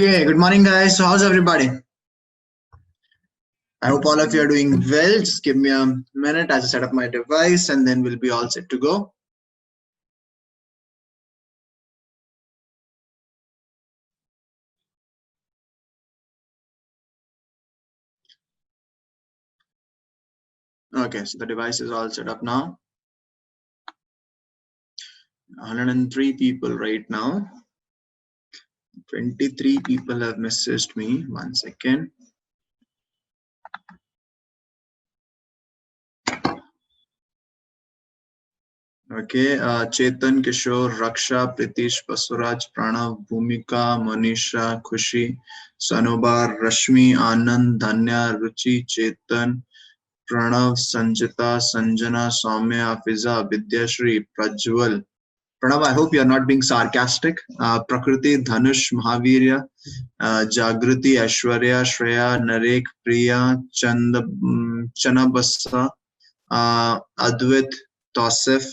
Okay, good morning, guys. So, how's everybody? I hope all of you are doing well. Just give me a minute as I set up my device and then we'll be all set to go. Okay, so the device is all set up now. 103 people right now. 23 people have messaged me. 1 second. Okay, Chetan, Kishore, Raksha, Pritish, Basuraj, Pranav, Bhumika, Manisha, Khushi, Sanobar, Rashmi, Anand, Dhanya, Ruchi, Chetan, Pranav, Sanjita, Sanjana, Soumya, Afiza, Vidyashri, Prajwal. Pranav, I hope you are not being sarcastic. Prakriti, Dhanush, Mahavirya, Jagruti, Aishwarya, Shreya, Narek, Priya, Chanabasa, Advait, Tausif.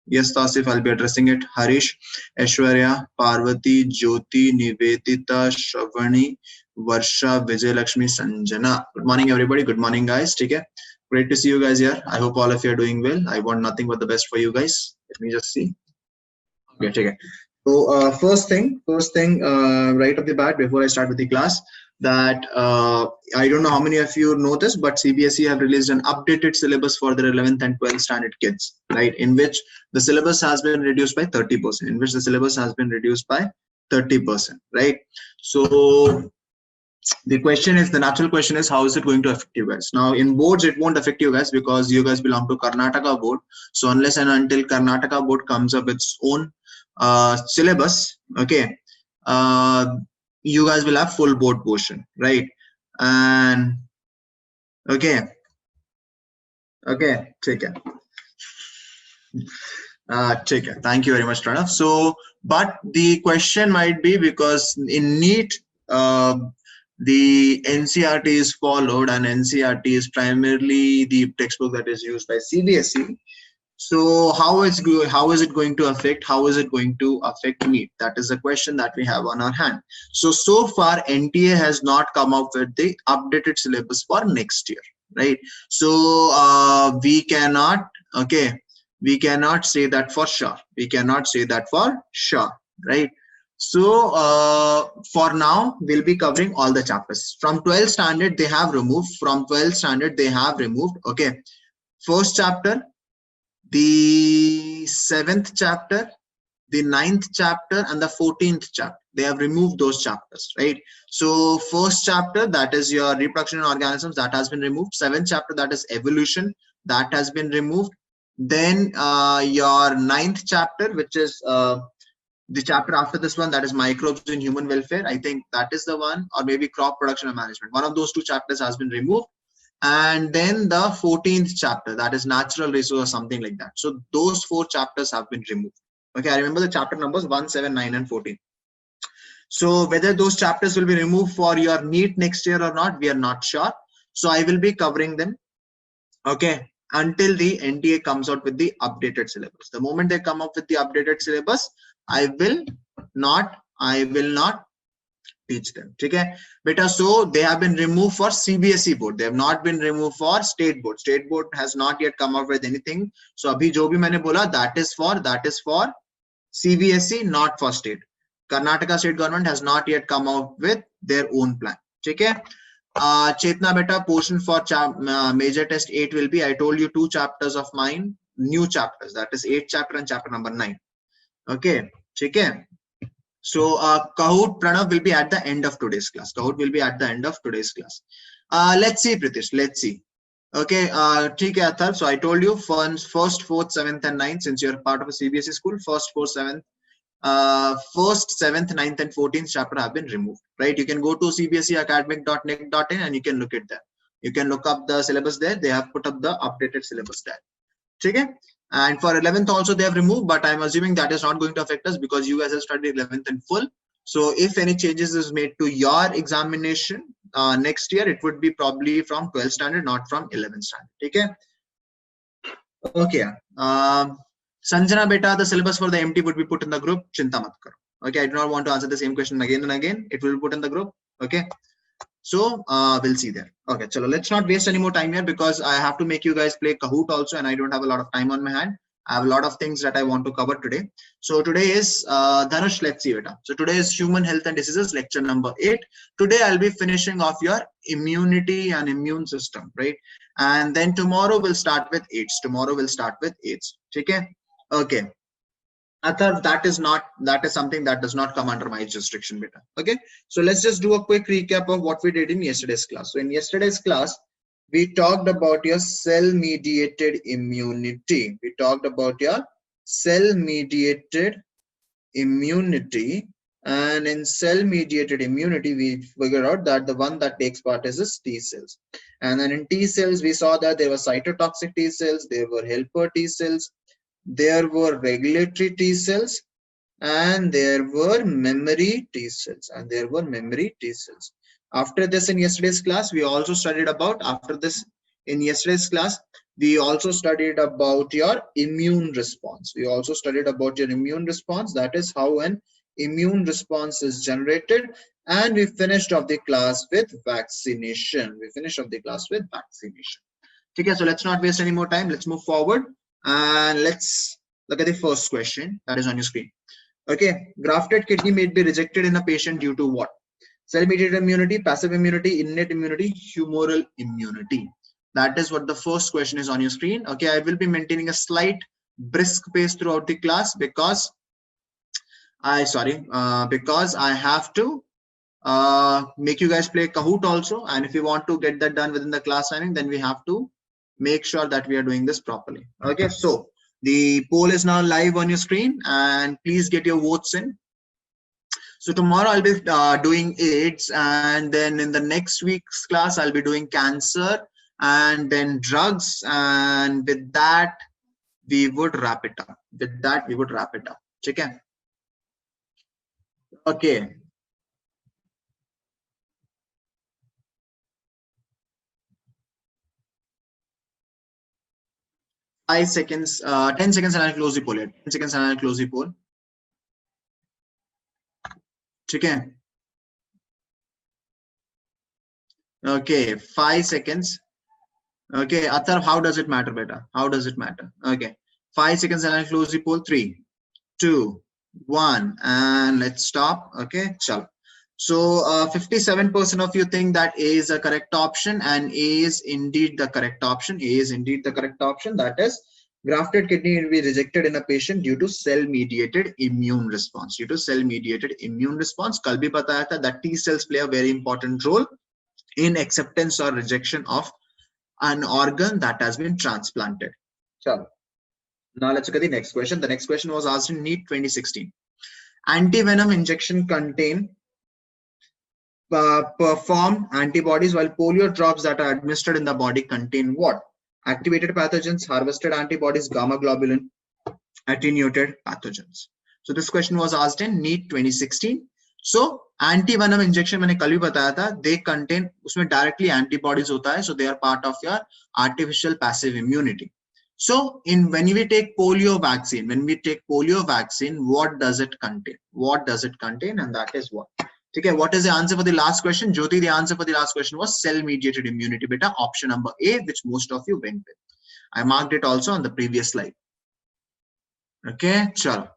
Yes, Tausif, I'll be addressing it. Harish, Aishwarya, Parvati, Jyoti, Nivedita, Shravani, Varsha, Vijay Lakshmi, Sanjana. Good morning, everybody. Good morning, guys. Take care. Great to see you guys here. I hope all of you are doing well. I want nothing but the best for you guys. Let me just see. Okay, take care. So first thing, right off the bat, before I start with the class, that I don't know how many of you noticed, but CBSE have released an updated syllabus for their 11th and 12th standard kids, right? In which the syllabus has been reduced by 30%. In which the syllabus has been reduced by 30%, right? So the natural question is, how is it going to affect you guys? Now in boards it won't affect you guys because you guys belong to Karnataka board. So unless and until Karnataka board comes up with its own syllabus, okay, you guys will have full board portion, right? And okay, take care. Take care. Thank you very much, Pranav. So, but the question might be, because in NEET, the NCERT is followed, and NCERT is primarily the textbook that is used by CBSE. So how is it going to affect? How is it going to affect NEET? That is the question that we have on our hand. So far NTA has not come up with the updated syllabus for next year, right? So we cannot say that for sure. We cannot say that for sure, right? So for now we'll be covering all the chapters. From 12th standard they have removed. Okay, first chapter, the 7th chapter, the 9th chapter, and the 14th chapter. They have removed those chapters, right? So first chapter, that is your reproduction in organisms, that has been removed. 7th chapter, that is evolution, that has been removed. Then your 9th chapter, which is the chapter after this one, that is microbes in human welfare. I think that is the one, or maybe crop production and management. One of those two chapters has been removed. And then the 14th chapter, that is natural resource or something like that. So those 4 chapters have been removed. Okay, I remember the chapter numbers 1, 7, 9 and 14. So whether those chapters will be removed for your NEET next year or not, we are not sure. So I will be covering them, okay, until the NTA comes out with the updated syllabus. The moment they come up with the updated syllabus, I will not teach them. Okay, beta. So they have been removed for CBSE board. They have not been removed for state board. State board has not yet come up with anything. So abhi jo bhi maine bola, that is for CBSE, not for state. Karnataka state government has not yet come out with their own plan. Okay. Chetna beta, portion for major test 8 will be, I told you 2 chapters of mine, new chapters, that is 8th chapter and chapter number 9. Okay. Okay. So Kahoot, Pranav will be at the end of today's class. Let's see, Pritish. Let's see. Okay. Athar. So I told you first, 4th, 7th, and 9th. Since you're part of a CBSE school, 1st, 4th, 7th, 1st, 7th, 9th, and 14th chapter have been removed. Right? You can go to cbseacademic.nic.in and you can look at that. You can look up the syllabus there. They have put up the updated syllabus there. Okay. And for 11th also they have removed, but I'm assuming that is not going to affect us because you guys have studied 11th in full. So if any changes is made to your examination next year, it would be probably from 12th standard, not from 11th standard. Okay. Sanjana beta, the syllabus for the MT would be put in the group. Chinta mat karo. Okay, I do not want to answer the same question again and again. It will be put in the group. Okay, so we'll see there. Okay, chalo, let's not waste any more time here because I have to make you guys play Kahoot also, and I don't have a lot of time on my hand. I have a lot of things that I want to cover today. So today is Dhanush, let's see beta. So today is Human Health and Diseases lecture number 8. Today I'll be finishing off your immunity and immune system, right? And then tomorrow we'll start with AIDS. Tomorrow we'll start with AIDS. Okay. Okay. Atharv, that is something that does not come under my jurisdiction, beta. Okay, so let's just do a quick recap of what we did in yesterday's class. So in yesterday's class, we talked about your cell-mediated immunity. We talked about your cell-mediated immunity, and in cell-mediated immunity, we figured out that the one that takes part is T cells. And then in T cells, we saw that there were cytotoxic T cells, there were helper T cells, there were regulatory T cells, and there were memory T cells, After this, in yesterday's class, we also studied about, we also studied about your immune response. That is how an immune response is generated. And we finished off the class with vaccination. Okay, so let's not waste any more time. Let's move forward. And let's look at the first question that is on your screen. Okay, grafted kidney may be rejected in a patient due to what? Cell-mediated immunity, passive immunity, innate immunity, humoral immunity. That is what the first question is on your screen. Okay, I will be maintaining a slight brisk pace throughout the class because I have to make you guys play Kahoot also. And if you want to get that done within the class timing, then we have to make sure that we are doing this properly. Okay, so the poll is now live on your screen, and please get your votes in. So tomorrow I'll be doing AIDS, and then in the next week's class I'll be doing cancer and then drugs, and with that we would wrap it up. Okay. 5 seconds, 10 seconds, and I'll close the poll. 10 seconds and I'll close the poll. Okay, 5 seconds. Okay, Atharv, how does it matter, beta? Okay, 5 seconds and I'll close the poll. 3, 2, 1, and let's stop. Okay, chalo. So 57% of you think that A is the correct option, and A is indeed the correct option. That is, grafted kidney will be rejected in a patient due to cell-mediated immune response. Kal bhi bataya tha that T cells play a very important role in acceptance or rejection of an organ that has been transplanted. Chalo. Now let's look at the next question. The next question was asked in NEET 2016. Antivenom injection contain perform antibodies, while polio drops that are administered in the body contain what? Activated pathogens, harvested antibodies, gamma globulin, attenuated pathogens. So this question was asked in NEET 2016. So antivenom injection मैंने कल भी बताया था, they contain, उसमें directly antibodies होता है, so they are part of your artificial passive immunity. So when we take polio vaccine, what does it contain? And that is what? Okay, what is the answer for the last question? Jyoti, the answer for the last question was cell-mediated immunity, beta, option number A, which most of you went with. I marked it also on the previous slide. Okay, chalo.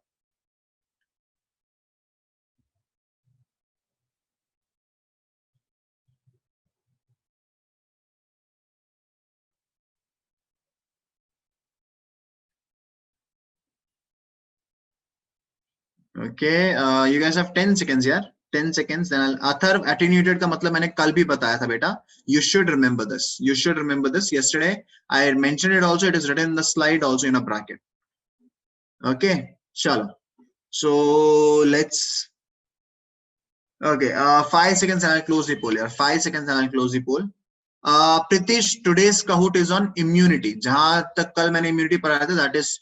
Okay, you guys have 10 seconds here. 10 seconds. Then Atharv, attenuated का मतलब मैंने कल भी बताया था बेटा. You should remember this. Yesterday I mentioned it also. It is written in the slide also in a bracket. Okay, chalo. So let's. Okay, 5 seconds and I'll close the poll here. 5 seconds and I'll close the poll. Pritish, today's Kahoot is on immunity. जहाँ तक कल मैंने immunity पढ़ाया था, that is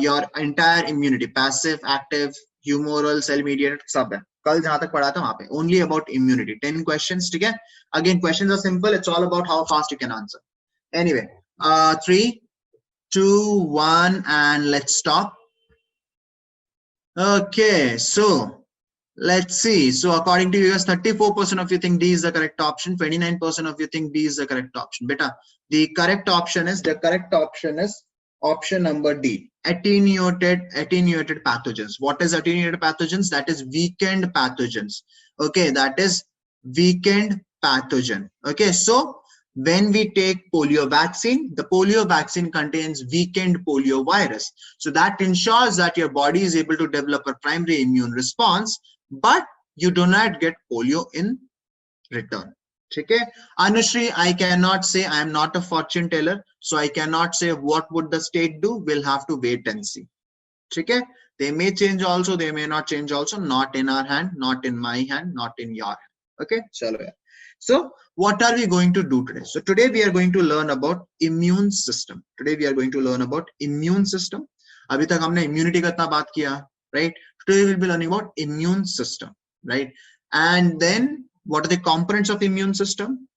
your entire immunity, passive, active, humoral, cell-mediated, सब है. कल जहाँ तक पढ़ा था वहाँ पे only about immunity. 10 questions, ठीक है? Again, questions are simple. It's all about how fast you can answer. Anyway, 3, 2, 1, and let's stop. Okay, so Let's see. So according to you guys, 34% of you think D is the correct option. 29% of you think B is the correct option. Beta, the correct option is option number D. Attenuated pathogens. What is attenuated pathogens? That is weakened pathogens. Okay, that is weakened pathogen. Okay, so when we take polio vaccine, the polio vaccine contains weakened polio virus. So that ensures that your body is able to develop a primary immune response, but you do not get polio in return. Okay, Anushri, I cannot say, I am not a fortune teller, so I cannot say what would the state do. We'll have to wait and see. Okay, they may change also, they may not change also. Not in our hand, not in my hand, not in your hand. Okay, chalo yaar. So what are we going to do today? So today we are going to learn about immune system. Today we are going to learn about immune system. अभी तक हमने immunity का इतना बात किया, right? Today we'll be learning about immune system, right? And then what are the components of immune system?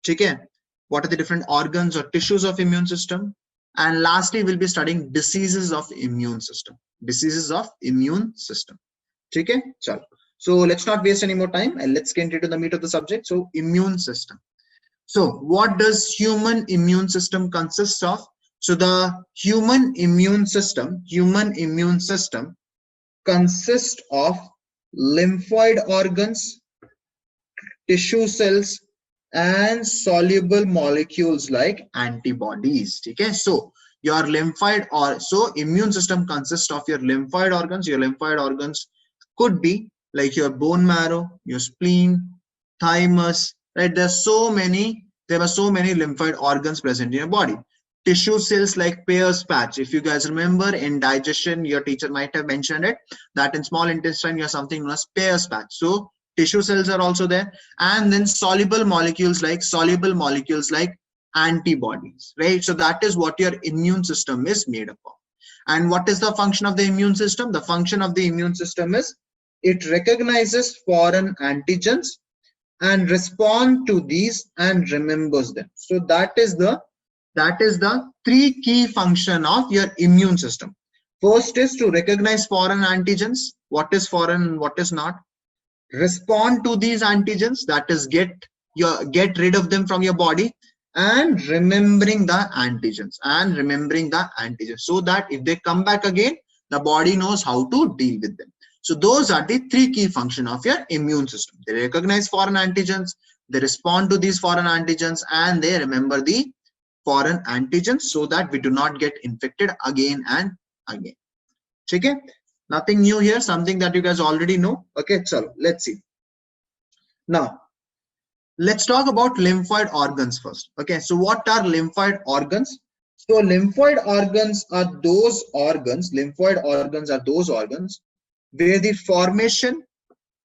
Okay, what are the different organs or tissues of immune system? And lastly, we'll be studying diseases of immune system. Diseases of immune system. Okay, chalo. So let's not waste any more time and let's get into the meat of the subject. So immune system. So what does human immune system consist of? So the human immune system consists of lymphoid organs, tissue cells, and soluble molecules like antibodies. Okay, so your lymphoid or so immune system consists of your lymphoid organs. Your lymphoid organs could be like your bone marrow, your spleen, thymus, right? There were so many lymphoid organs present in your body. Tissue cells like Peyer's patch. If you guys remember in digestion, your teacher might have mentioned it, that in small intestine you have something known as Peyer's patch. So tissue cells are also there. And then soluble molecules like antibodies, right? So that is what your immune system is made up of. And what is the function of the immune system? The function of the immune system is it recognizes foreign antigens and respond to these and remembers them. So that is the three key function of your immune system. First is to recognize foreign antigens. What is foreign and what is not? Respond to these antigens, that is get rid of them from your body, and remembering the antigens so that if they come back again, the body knows how to deal with them. So those are the three key functions of your immune system. They recognize foreign antigens, they respond to these foreign antigens, and they remember the foreign antigens so that we do not get infected again and again. Okay, nothing new here, something that you guys already know. Okay, so let's see. Now let's talk about lymphoid organs first. Okay, so what are lymphoid organs? So lymphoid organs are those organs where the formation,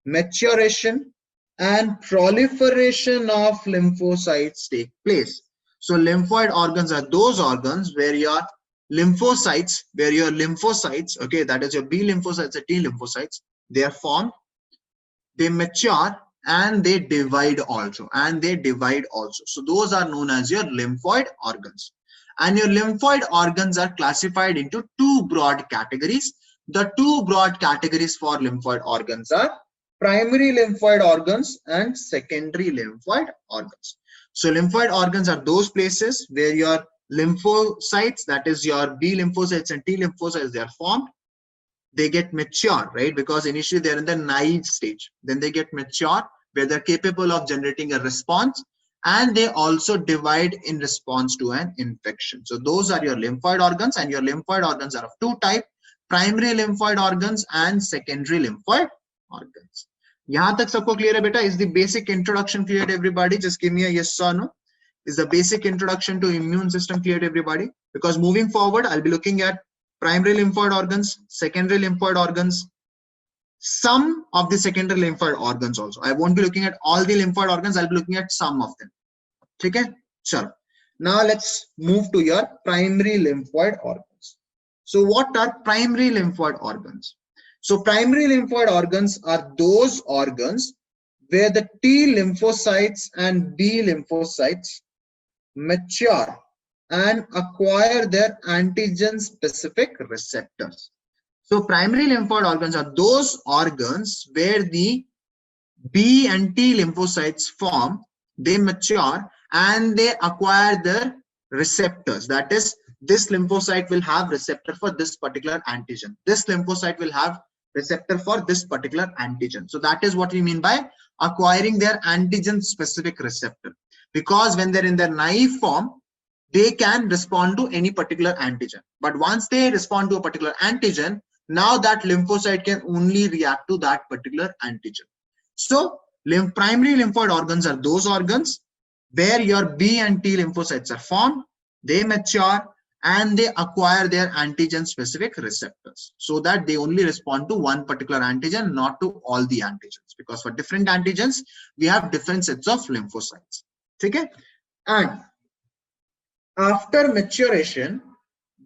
maturation, and proliferation of lymphocytes take place. So lymphoid organs are those organs where your lymphocytes, okay, that is your B lymphocytes or T lymphocytes, they are formed, they mature, and they divide also. So those are known as your lymphoid organs. And your lymphoid organs are classified into two broad categories. The two broad categories for lymphoid organs are primary lymphoid organs and secondary lymphoid organs. So lymphoid organs are those places where your lymphocytes, that is your B lymphocytes and T lymphocytes, they are formed. They get mature, right? Because initially they're in the naive stage. Then they get mature where they're capable of generating a response, and they also divide in response to an infection. So those are your lymphoid organs, and your lymphoid organs are of two types: primary lymphoid organs and secondary lymphoid organs. Yahan tak sabko clear hai beta? Is the basic introduction clear to everybody? Just give me a yes or no. Is the basic introduction to immune system clear to everybody? Because moving forward, I'll be looking at primary lymphoid organs, secondary lymphoid organs, some of the secondary lymphoid organs also. I won't be looking at all the lymphoid organs, I'll be looking at some of them. Okay, sure. Now let's move to your primary lymphoid organs. So what are primary lymphoid organs? So primary lymphoid organs are those organs where the T lymphocytes and B lymphocytes mature and acquire their antigen specific receptors. So primary lymphoid organs are those organs where the B and T lymphocytes form, they mature and they acquire their receptors. That is, this lymphocyte will have receptor for this particular antigen. This lymphocyte will have receptor for this particular antigen. So that is what we mean by acquiring their antigen specific receptor. Because when they're in their naive form, they can respond to any particular antigen. But once they respond to a particular antigen, now that lymphocyte can only react to that particular antigen. So primary lymphoid organs are those organs where your B and T lymphocytes are formed, they mature, and they acquire their antigen specific receptors, so that they only respond to one particular antigen, not to all the antigens, because for different antigens we have different sets of lymphocytes. Okay? And after maturation,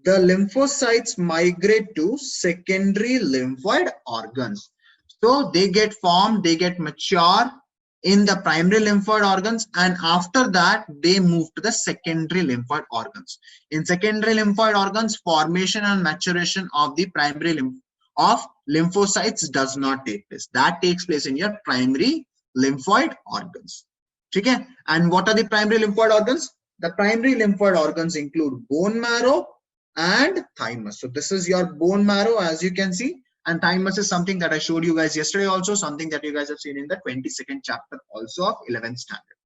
the lymphocytes migrate to secondary lymphoid organs. So they get formed, they get mature in the primary lymphoid organs, and after that they move to the secondary lymphoid organs. In secondary lymphoid organs, formation and maturation of the primary lymphocytes does not take place. That takes place in your primary lymphoid organs. Okay? And what are the primary lymphoid organs? The primary lymphoid organs include bone marrow and thymus. So this is your bone marrow, as you can see, and thymus is something that I showed you guys yesterday, also something that you guys have seen in the 22nd chapter also of 11th standard.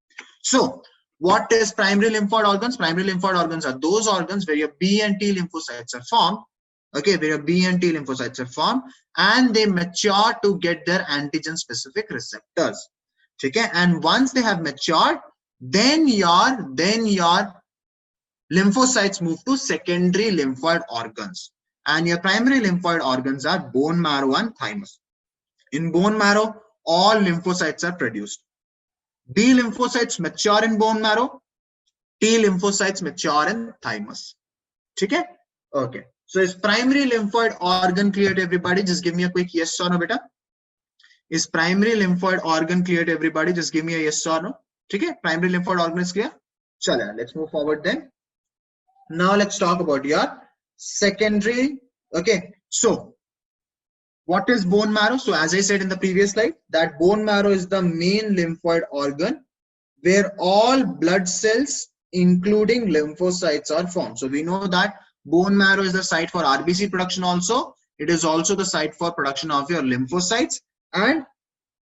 So what is primary lymphoid organs? Primary lymphoid organs are those organs where your B and T lymphocytes are formed. Okay, where your B and T lymphocytes are formed and they mature to get their antigen specific receptors. Okay, and once they have matured, then your lymphocytes move to secondary lymphoid organs, and your primary lymphoid organs are bone marrow and thymus. In bone marrow, all lymphocytes are produced. B lymphocytes mature in bone marrow, T lymphocytes mature in thymus. Okay? Okay. So is primary lymphoid organ clear to everybody? Just give me a quick yes or no, beta. Is primary lymphoid organ clear to everybody? Just give me a yes or no. Okay? Primary lymphoid organ is clear. Chala, let's move forward then. Now let's talk about your secondary. Okay, so what is bone marrow? So as I said in the previous slide, that bone marrow is the main lymphoid organ where all blood cells including lymphocytes are formed. So we know that bone marrow is the site for RBC production also. It is also the site for production of your lymphocytes, and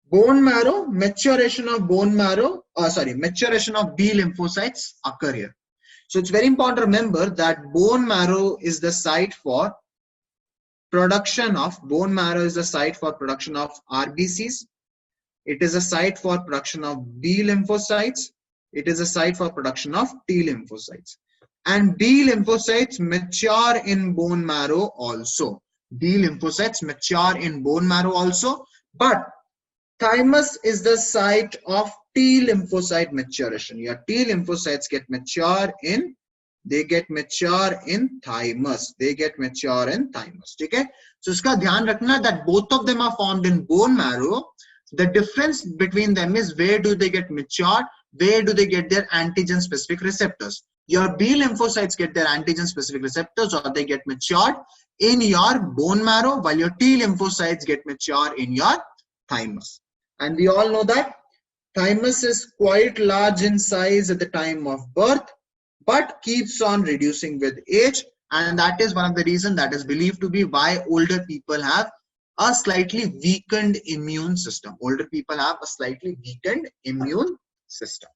bone marrow, maturation of maturation of B lymphocytes occur here. So it's very important to remember that bone marrow is the site for production of RBCs. It is a site for production of B lymphocytes. It is a site for production of T lymphocytes. And B lymphocytes mature in bone marrow also. B lymphocytes mature in bone marrow also. But thymus is the site of T lymphocyte maturation. Your T lymphocytes get mature in thymus. Okay? So iska dhyan rakhna that both of them are formed in bone marrow. The difference between them is where do they get matured, where do they get their antigen specific receptors. Your B lymphocytes get their antigen specific receptors, or they get matured in your bone marrow, while your T lymphocytes get matured in your thymus. And we all know that thymus is quite large in size at the time of birth, but keeps on reducing with age, and that is one of the reasons that is believed to be why older people have a slightly weakened immune system. Older people have a slightly weakened immune system.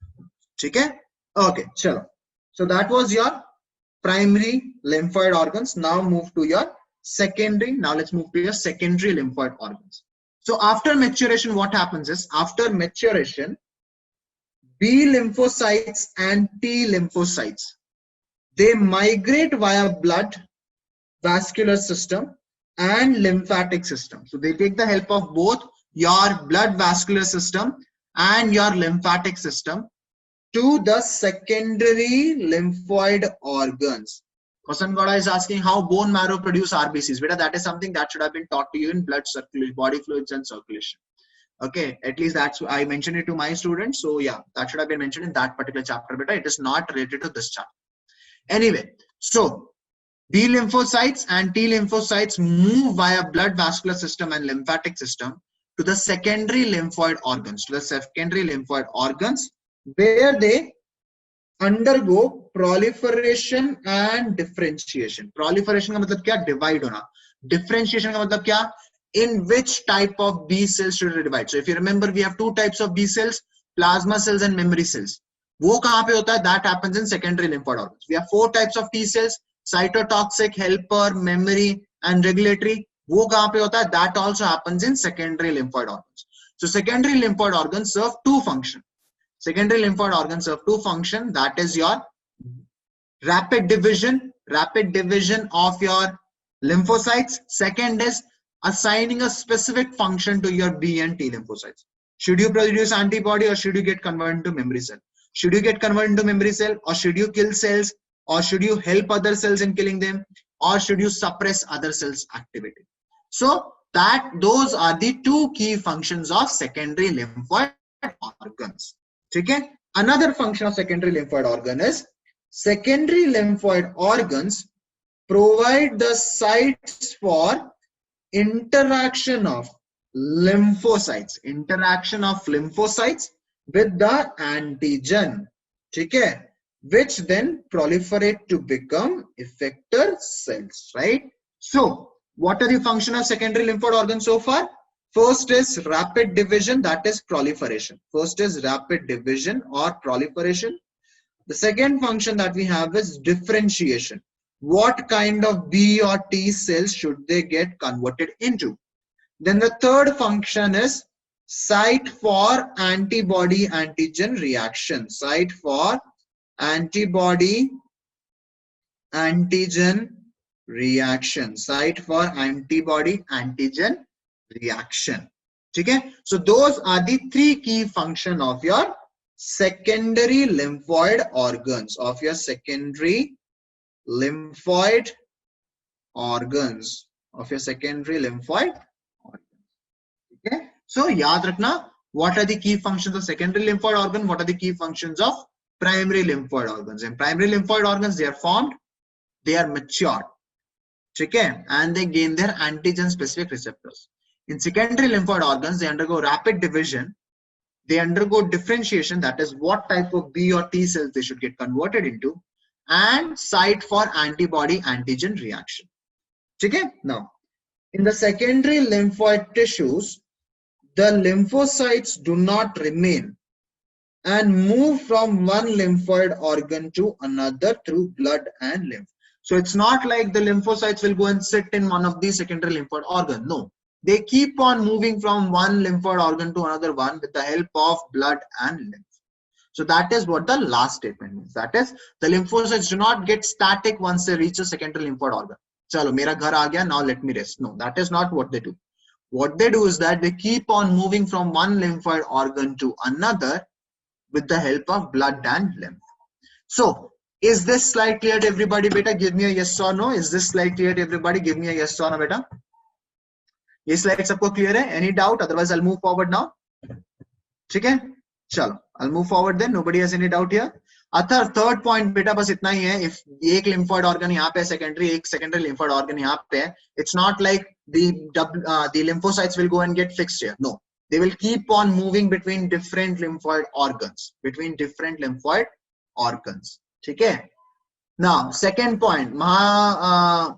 Okay? Okay, chalo. So that was your primary lymphoid organs. Now move to your secondary. Now let's move to your secondary lymphoid organs. So after maturation, what happens is, after maturation, B lymphocytes and T lymphocytes, they migrate via blood, vascular system and lymphatic system. So they take the help of both your blood vascular system and your lymphatic system to the secondary lymphoid organs. Kosangada is asking how bone marrow produce RBCs. Beta, that is something that should have been taught to you in blood circulation, body fluids and circulation. Okay, at least that's, I mentioned it to my students. So yeah, that should have been mentioned in that particular chapter. Beta, it is not related to this chapter. Anyway, so B lymphocytes and T lymphocytes move via blood vascular system and lymphatic system to the secondary lymphoid organs, where they undergo proliferation and differentiation. Proliferation का मतलब क्या? Divide होना. Differentiation का मतलब क्या? In which type of B cells should it divide? So if you remember, we have two types of B cells, plasma cells and memory cells. वो कहाँ पे होता है? That happens in secondary lymphoid organs. We have four types of T cells, cytotoxic, helper, memory and regulatory. वो कहाँ पे होता है? That also happens in secondary lymphoid organs. So secondary lymphoid organs serve two functions. Secondary lymphoid organs serve two functions. That is your rapid division of your lymphocytes. Second is assigning a specific function to your B and T lymphocytes. Should you produce antibody or should you get converted into memory cell? Should you get converted into memory cell, or should you kill cells, or should you help other cells in killing them, or should you suppress other cells' activity? So that those are the two key functions of secondary lymphoid organs. Okay? Another function of secondary lymphoid organ is secondary lymphoid organs provide the sites for interaction of lymphocytes with the antigen, okay, which then proliferate to become effector cells, right? So what are the function of secondary lymphoid organs so far? First is rapid division, that is proliferation. The second function that we have is differentiation. What kind of B or T cells should they get converted into? Then the third function is site for antibody antigen reaction. Site for antibody antigen reaction. Okay? So those are the three key functions of your secondary lymphoid organs. Okay? So yaad rakhna, what are the key functions of secondary lymphoid organ? What are the key functions of primary lymphoid organs? In primary lymphoid organs, they are formed, they are matured, okay, and they gain their antigen specific receptors. In secondary lymphoid organs, they undergo rapid division, they undergo differentiation, that is what type of B or T cells they should get converted into, and site for antibody antigen reaction. Okay? Now, in the secondary lymphoid tissues, the lymphocytes do not remain and move from one lymphoid organ to another through blood and lymph. So it's not like the lymphocytes will go and sit in one of these secondary lymphoid organs. No, they keep on moving from one lymphoid organ to another one with the help of blood and lymph. So that is what the last statement means. That is, the lymphocytes do not get static once they reach a secondary lymphoid organ. Chalo, mera ghar aa gaya, now let me rest. No, that is not what they do. What they do is that they keep on moving from one lymphoid organ to another with the help of blood and lymph. So, is this slide clear to everybody, beta? Give me a yes or no. Is this slide clear to everybody? Give me a yes or no, beta. This slide sabko clear hai? Any doubt? Otherwise, I'll move forward now. Okay? Chalo, I'll move forward then. Nobody has any doubt here. Third point, beta, bas itna hi hai. If ek lymphoid organ yahan pe secondary, ek secondary lymphoid organ yahan pe, it's not like the lymphocytes will go and get fixed here. No, they will keep on moving between different lymphoid organs. Okay? Now, second point, Mahavirya,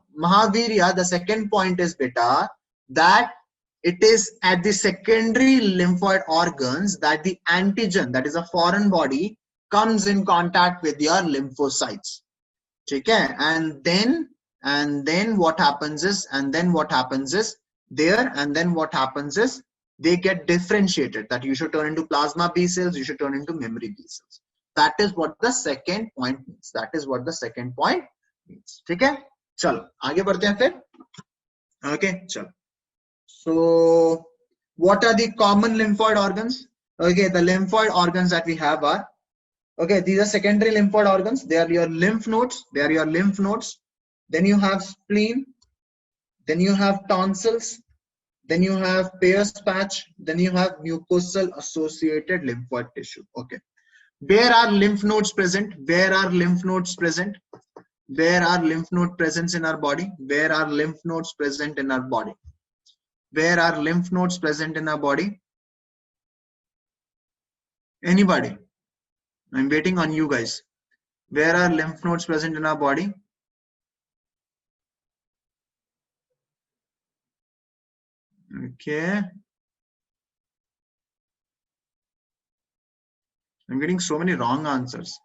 the second point is, beta, that it is at the secondary lymphoid organs that the antigen, that is a foreign body, comes in contact with your lymphocytes. Okay? And then what happens is they get differentiated, that you should turn into plasma B cells, you should turn into memory B cells. That is what the second point means. Okay? Chalo, aage badhte hain phir. Okay, chalo. So, what are the common lymphoid organs? Okay, the lymphoid organs that we have are, okay, these are secondary lymphoid organs. They are your lymph nodes. Then you have spleen. Then you have tonsils. Then you have Peyer's patch. Then you have mucosal associated lymphoid tissue. Okay. Where are lymph nodes present? Where are lymph node presence in our body? Where are lymph nodes present in our body? Where are lymph nodes present in our body? Anybody? I'm waiting on you guys. Where are lymph nodes present in our body? Okay. I'm getting so many wrong answers.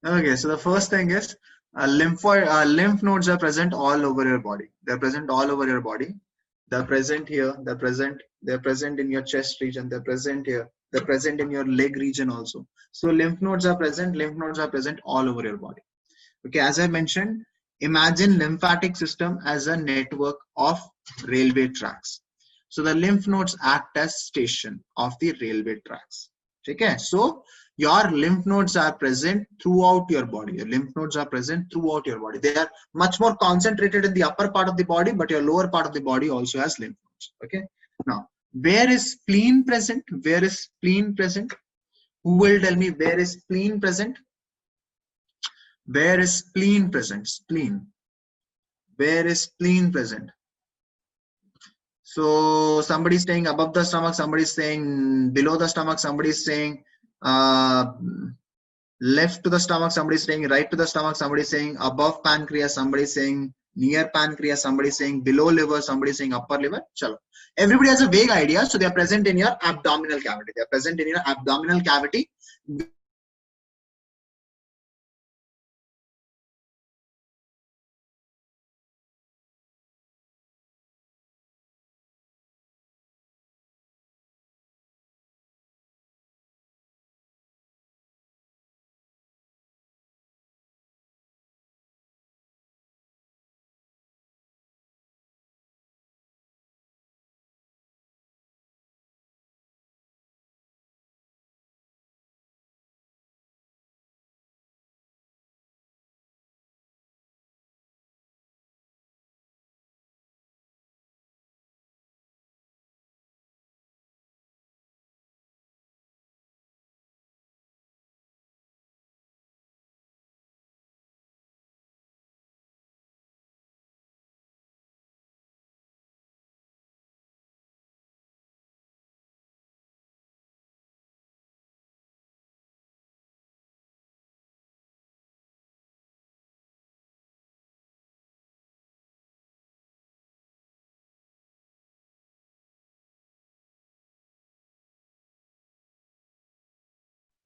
Okay, so the first thing is lymph nodes are present all over your body. They're present all over your body. They're present here. They're present in your chest region. They're present here. They're present in your leg region also. So lymph nodes are present. Lymph nodes are present all over your body. Okay, as I mentioned, imagine lymphatic system as a network of railway tracks. So the lymph nodes act as station of the railway tracks. Okay, so your lymph nodes are present throughout your body. Your lymph nodes are present throughout your body. They are much more concentrated in the upper part of the body, but your lower part of the body also has lymph nodes. Okay, now where is spleen present? Where is spleen present? Who will tell me where is spleen present? Where is spleen present? Spleen. Where is spleen present? So somebody is saying above the stomach, somebody is saying below the stomach, somebody is saying left to the stomach, somebody is saying right to the stomach, somebody is saying above pancreas, somebody is saying near pancreas, somebody is saying below liver, somebody is saying upper liver. Chalo. Everybody has a vague idea, so they are present in your abdominal cavity. They are present in your abdominal cavity.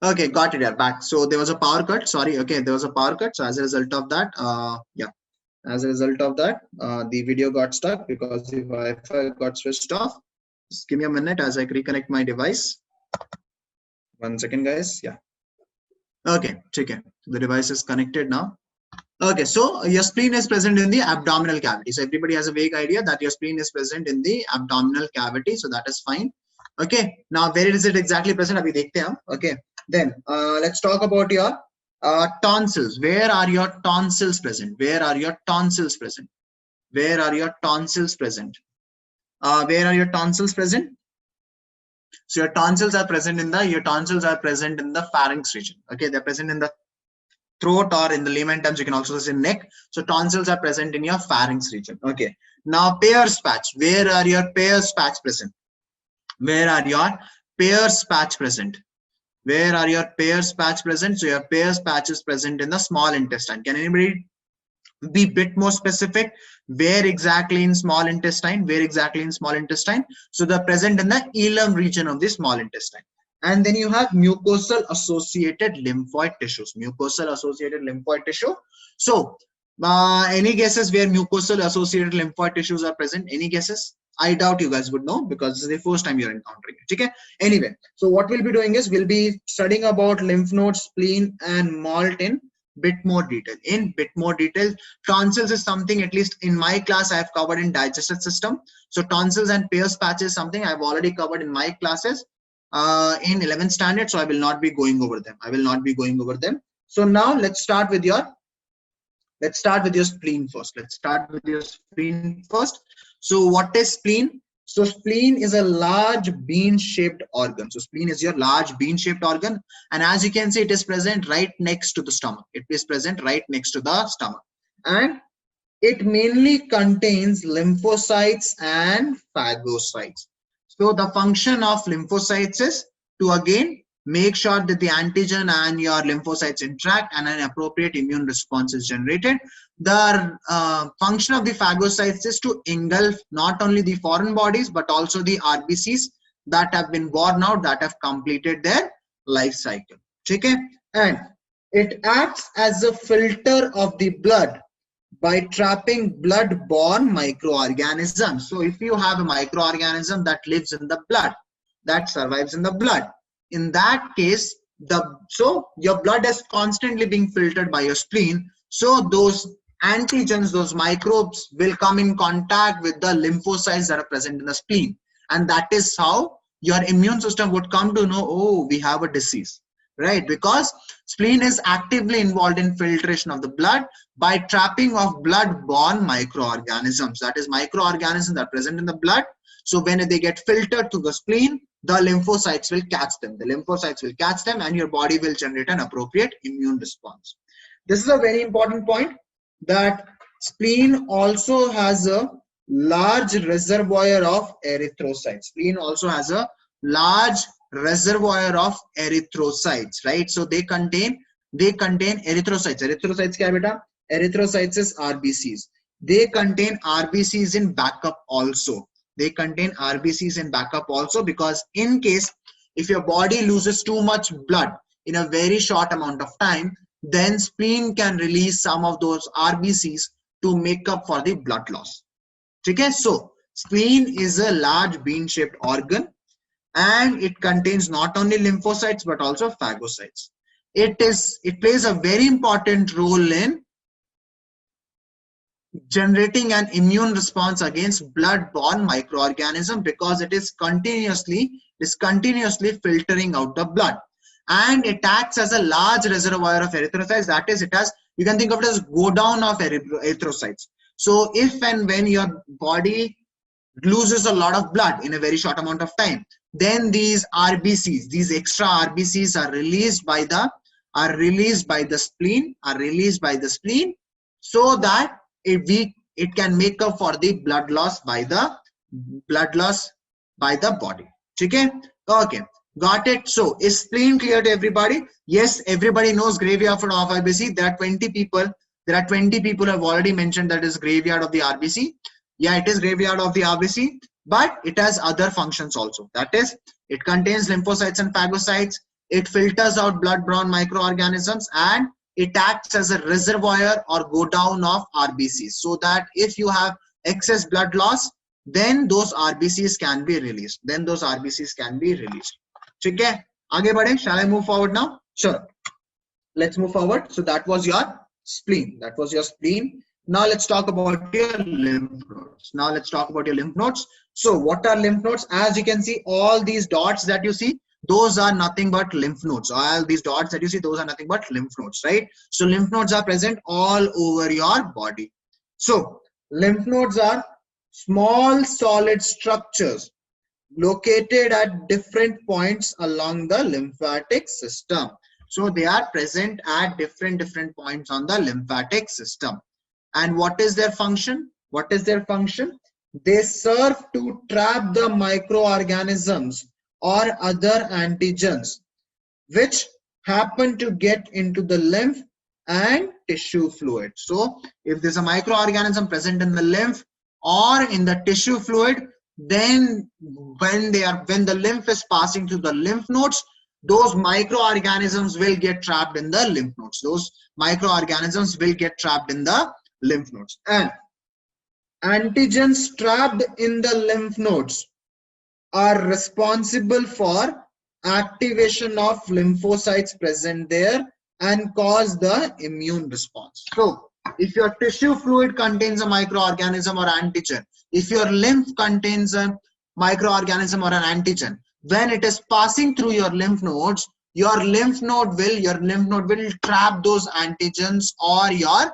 Okay, got it. Yeah, back. So there was a power cut. Sorry. Okay, there was a power cut. So as a result of that, as a result of that, the video got stuck because the Wi-Fi got switched off. Just give me a minute as I reconnect my device. 1 second, guys. Yeah. Okay, okay. The device is connected now. Okay, so your spleen is present in the abdominal cavity. So everybody has a vague idea that your spleen is present in the abdominal cavity. So that is fine. Okay, now where is it exactly present? Abhi dekhte hain. Okay, then let's talk about your tonsils. Where are your tonsils present? Where are your tonsils present? Where are your tonsils present? Where are your tonsils present? So your tonsils are present in the pharynx region. Okay, they're present in the throat, or in the layman terms you can also say neck. So tonsils are present in your pharynx region. Okay, now Peyer's patch. Where are your Peyer's patch present? Where are your Peyer's patch present? Where are your Peyer's patch present? So your Peyer's patch is present in the small intestine. Can anybody be a bit more specific? Where exactly in small intestine? Where exactly in small intestine? So they're present in the ileum region of the small intestine. And then you have mucosal associated lymphoid tissues. Mucosal associated lymphoid tissue. So any guesses where mucosal associated lymphoid tissues are present? Any guesses? I doubt you guys would know because this is the first time you're encountering it. Okay. Anyway, so what we'll be doing is we'll be studying about lymph nodes, spleen, and MALT in bit more detail. Tonsils is something, at least in my class, I have covered in digestive system. So tonsils and Peyer's patch is something I've already covered in my classes in 11th standard. So I will not be going over them. So now let's start with your spleen first. So what is spleen? So spleen is a large bean-shaped organ. So spleen is your large bean-shaped organ, and as you can see, it is present right next to the stomach. It is present right next to the stomach, and it mainly contains lymphocytes and phagocytes. So the function of lymphocytes is to again make sure that the antigen and your lymphocytes interact and an appropriate immune response is generated. The function of the phagocytes is to engulf not only the foreign bodies but also the RBCs that have been born out, that have completed their life cycle. Okay? And it acts as a filter of the blood by trapping blood-borne microorganisms. So if you have a microorganism that lives in the blood, that survives in the blood, in that case, your blood is constantly being filtered by your spleen. So those antigens, those microbes will come in contact with the lymphocytes that are present in the spleen. And that is how your immune system would come to know, oh, we have a disease, right? Because spleen is actively involved in filtration of the blood by trapping of blood-borne microorganisms. That is, microorganisms that are present in the blood. So when they get filtered to the spleen, the lymphocytes will catch them. The lymphocytes will catch them and your body will generate an appropriate immune response. This is a very important point, that spleen also has a large reservoir of erythrocytes. Spleen also has a large reservoir of erythrocytes, right? So they contain erythrocytes. Erythrocytes kya hai beta? Erythrocytes is RBCs. They contain RBCs in backup also. They contain RBCs in backup also, because in case if your body loses too much blood in a very short amount of time, then spleen can release some of those RBCs to make up for the blood loss. Okay, so spleen is a large bean-shaped organ, and it contains not only lymphocytes but also phagocytes. It plays a very important role in generating an immune response against blood-borne microorganism, because it is continuously filtering out the blood, and it acts as a large reservoir of erythrocytes. That is, you can think of it as go down of erythrocytes. So if and when your body loses a lot of blood in a very short amount of time, then these RBCs, these extra RBCs are released by the spleen, so that it can make up for the blood loss by the body. Okay, got it. So is spleen clear to everybody? Yes, everybody knows graveyard of RBC. There are 20 people who have already mentioned that is graveyard of the RBC. Yeah, it is graveyard of the RBC, but it has other functions also. That is, it contains lymphocytes and phagocytes, it filters out blood-borne microorganisms, and it acts as a reservoir or go down of RBCs, so that if you have excess blood loss, then those RBCs can be released. Okay, aage badhe. Shall I move forward now? Sure. Let's move forward. So that was your spleen. Now let's talk about your lymph nodes. So what are lymph nodes? As you can see, all these dots that you see, those are nothing but lymph nodes. All these dots that you see, those are nothing but lymph nodes, right? So lymph nodes are present all over your body. So lymph nodes are small solid structures located at different points along the lymphatic system. So they are present at different points on the lymphatic system. And what is their function? They serve to trap the microorganisms or other antigens which happen to get into the lymph and tissue fluid. So if there's a microorganism present in the lymph or in the tissue fluid, then when the lymph is passing through the lymph nodes, those microorganisms will get trapped in the lymph nodes. And antigens trapped in the lymph nodes are responsible for activation of lymphocytes present there and cause the immune response. So if your tissue fluid contains a microorganism or antigen, if your lymph contains a microorganism or an antigen, when it is passing through your lymph nodes, your lymph node will trap those antigens or your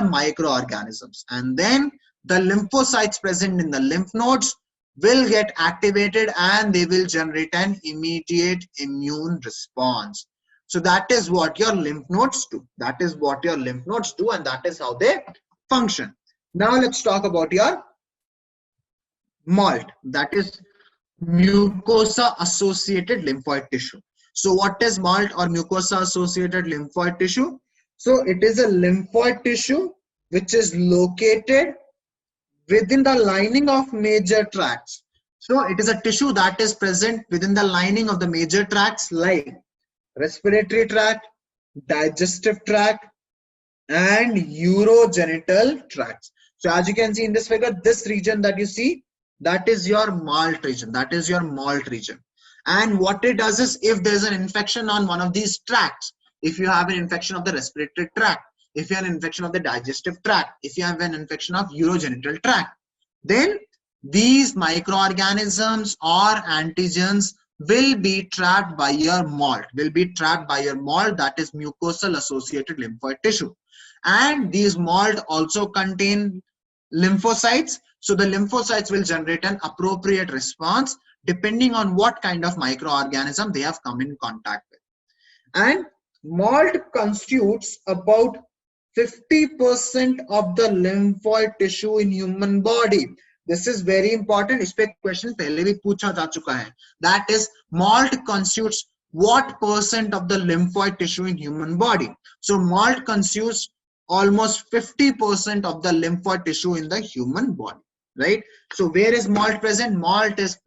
microorganisms, and then the lymphocytes present in the lymph nodes will get activated and they will generate an immediate immune response. So that is what your lymph nodes do. That is what your lymph nodes do, and that is how they function. Now let's talk about your MALT, that is mucosa associated lymphoid tissue. So what is MALT or mucosa associated lymphoid tissue? So it is a lymphoid tissue which is located within the lining of major tracts. So it is a tissue that is present within the lining of the major tracts like respiratory tract, digestive tract, and urogenital tracts. So as you can see in this figure, this region that you see, that is your MALT region. That is your MALT region. And what it does is, if there's an infection on one of these tracts, if you have an infection of the respiratory tract, if you have an infection of the digestive tract, if you have an infection of urogenital tract, then these microorganisms or antigens will be trapped by your MALT, that is mucosal associated lymphoid tissue. And these MALT also contain lymphocytes. So the lymphocytes will generate an appropriate response depending on what kind of microorganism they have come in contact with. And MALT constitutes about 50% of the lymphoid tissue in human body. This is very important. इस पे question पहले भी पूछा जा चुका है. That is, MALT constitutes what percent of the lymphoid tissue in human body? So MALT constitutes almost 50% of the lymphoid tissue in the human body, right? So where is MALT present? MALT is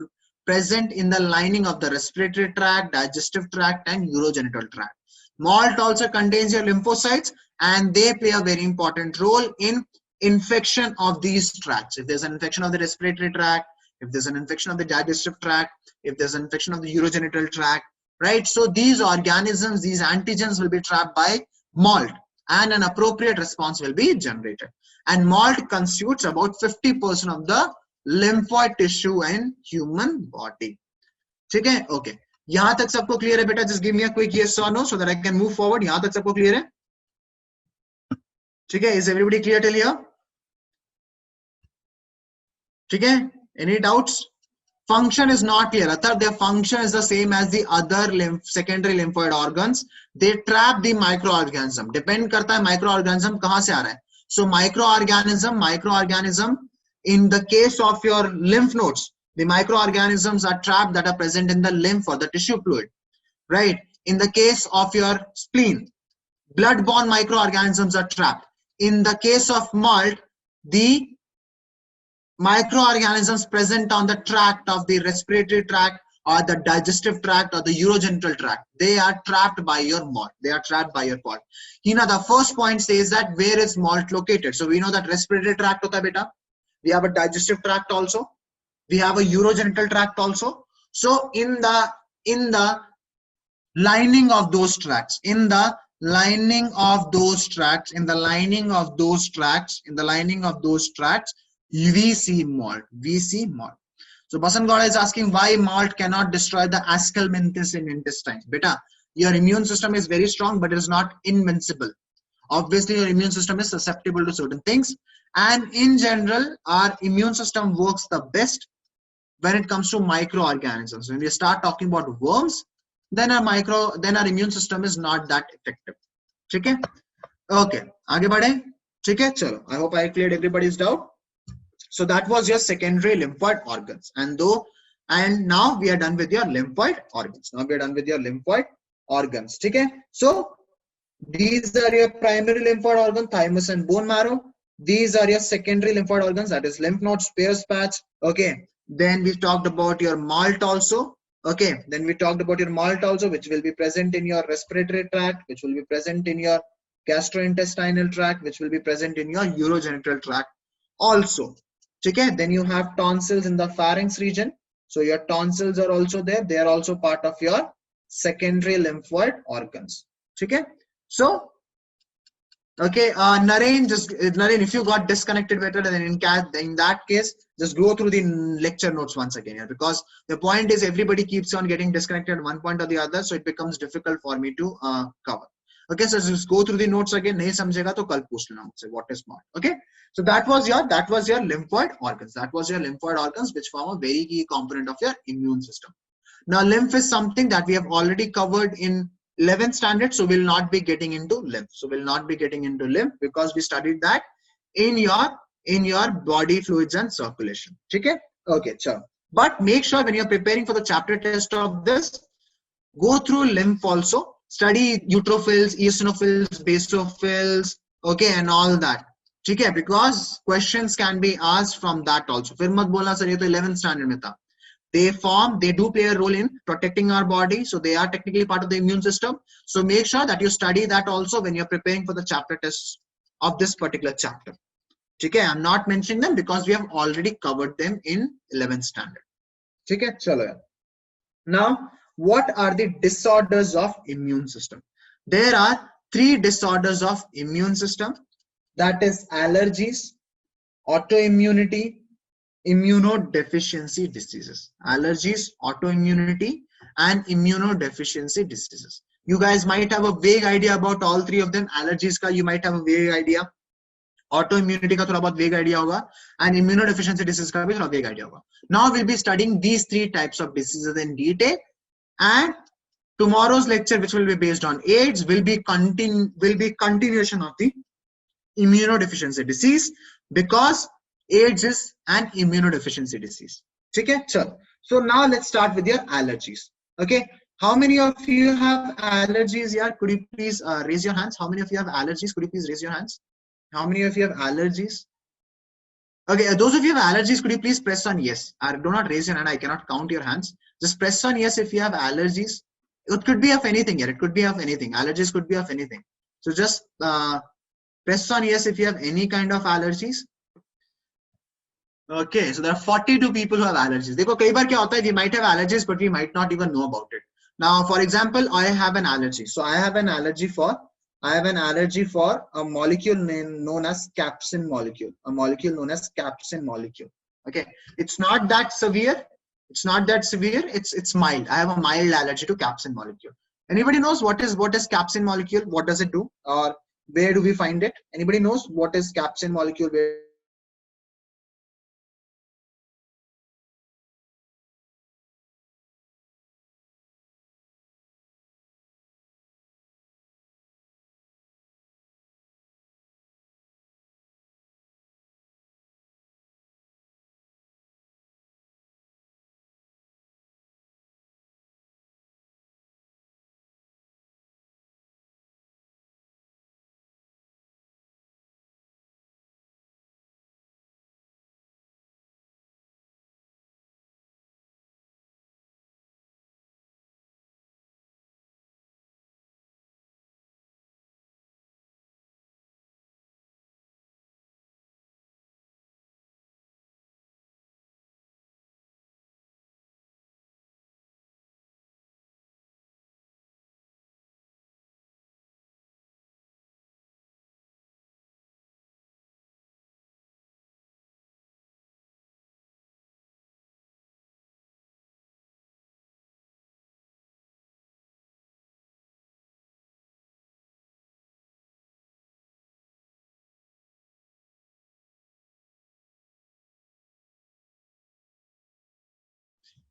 present in the lining of the respiratory tract, digestive tract, and urogenital tract. MALT also contains your lymphocytes, and they play a very important role in infection of these tracts. If there's an infection of the respiratory tract, if there's an infection of the digestive tract, if there's an infection of the urogenital tract, right? So these organisms, these antigens will be trapped by MALT, and an appropriate response will be generated. And MALT constitutes about 50% of the lymphoid tissue in human body. ठीक है? Okay. यहाँ तक सबको clear है बेटा? Just give me a quick yes or no so that I can move forward. यहाँ तक सबको clear है? ठीक है? Is everybody clear till here? ठीक है? Any doubts? Function is not clear. Athar, their function is the same as the other secondary lymphoid organs. They trap the microorganism. Depend करता है microorganism कहाँ से आ रहा है. So microorganism in the case of your lymph nodes, the microorganisms are trapped that are present in the lymph or the tissue fluid, right? In the case of your spleen, blood-borne microorganisms are trapped. In the case of MALT, the microorganisms present on the tract of the respiratory tract or the digestive tract or the urogenital tract, they are trapped by your MALT. They are trapped by your MALT. Hina, the first point says that where is MALT located? So we know that respiratory tract hota beta. We have a digestive tract also. We have a urogenital tract also. So in the lining of those tracts, we see MALT. So Basan Gowda is asking why MALT cannot destroy the Ascomyces in intestines. Beta, your immune system is very strong, but it is not invincible. Obviously, your immune system is susceptible to certain things. And in general, our immune system works the best when it comes to microorganisms. When we start talking about worms, then our immune system is not that effective. Okay? Okay. Aage badhe? Okay? Chalo. I hope I cleared everybody's doubt. So that was your secondary lymphoid organs. And now we are done with your lymphoid organs. Okay? So these are your primary lymphoid organs, thymus and bone marrow. These are your secondary lymphoid organs, that is lymph nodes, Peyer's patch. Okay. Then we talked about your MALT also. Okay. Then we talked about your MALT also, which will be present in your respiratory tract, which will be present in your gastrointestinal tract, which will be present in your urogenital tract also. Okay. Then you have tonsils in the pharynx region. So your tonsils are also there. They are also part of your secondary lymphoid organs. Okay. So, okay, Naren, if you got disconnected better, then in that case, just go through the lecture notes once again, yeah, because the point is everybody keeps on getting disconnected at one point or the other, so it becomes difficult for me to cover. Okay, so just go through the notes again. नहीं समझेगा तो कल पूछ लेना मुझसे what is SMART. Okay, so that was your lymphoid organs. That was your lymphoid organs, which form a very key component of your immune system. Now, lymph is something that we have already covered in 11th standard, so we'll not be getting into lymph. So we'll not be getting into lymph because we studied that in your body fluids and circulation. Okay, okay, sure. But make sure when you're preparing for the chapter test of this, go through lymph also. Study neutrophils, eosinophils, basophils, okay, and all that. Okay, because questions can be asked from that also. फिर मत बोलना sir ये तो 11th standard में था. They do play a role in protecting our body, so they are technically part of the immune system. So make sure that you study that also when you're preparing for the chapter tests of this particular chapter. Okay, I'm not mentioning them because we have already covered them in 11th standard. Okay, chalo. Now, what are the disorders of immune system? There are 3 disorders of immune system, that is allergies, autoimmunity, immunodeficiency diseases. Allergies, autoimmunity, and immunodeficiency diseases. You guys might have a vague idea about all 3 of them. Allergies ka you might have a vague idea. Autoimmunity का थोड़ा बहुत vague idea होगा, and immunodeficiency disease का भी थोड़ा vague idea होगा. Now we'll be studying these 3 types of diseases in detail, and tomorrow's lecture, which will be based on AIDS, will be continuation of the immunodeficiency disease, because AIDS is an immunodeficiency disease. Okay, so now let's start with your allergies. Okay, how many of you have allergies here? Could you please raise your hands? How many of you have allergies? Could you please raise your hands? How many of you have allergies? Okay, those of you have allergies, could you please press on yes? Do not raise your hand. I cannot count your hands. Just press on yes if you have allergies. It could be of anything here. It could be of anything. Allergies could be of anything. So just press on yes if you have any kind of allergies. Okay, so there are 42 people who have allergies. देखो कई बार क्या होता है, we might have allergies but we might not even know about it. Now, for example, I have an allergy. So I have an allergy for a molecule known as capsin molecule. A molecule known as capsin molecule. Okay, it's not that severe. It's mild. I have a mild allergy to capsin molecule. Anybody knows what is capsin molecule? What does it do? Or where do we find it? Anybody knows what is capsin molecule?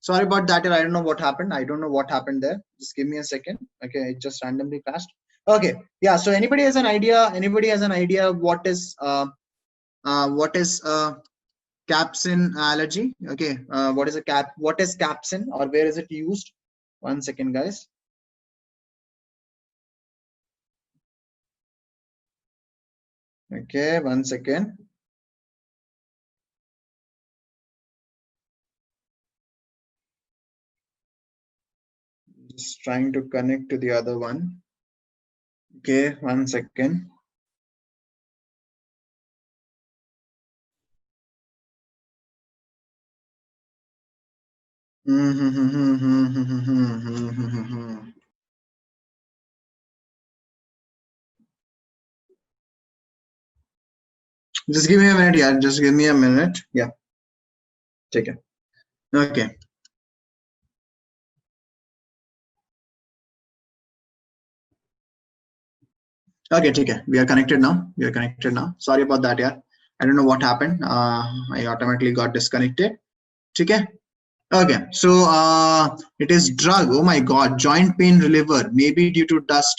Sorry about that. I don't know what happened. There. Just give me a second. Okay, it just randomly crashed. Okay, yeah. So anybody has an idea? What is capsin allergy? Okay, what is capsin, or where is it used? One second, guys. Okay, one second. Just trying to connect to the other one. Okay, one second. Just give me a minute, yeah. Just give me a minute. Yeah. Take it. Okay. Okay, okay, we are connected now. We are connected now. Sorry about that, yeah. I don't know what happened. I automatically got disconnected. Okay. Okay. So it is drug. Oh my God, joint pain reliever, maybe due to dust.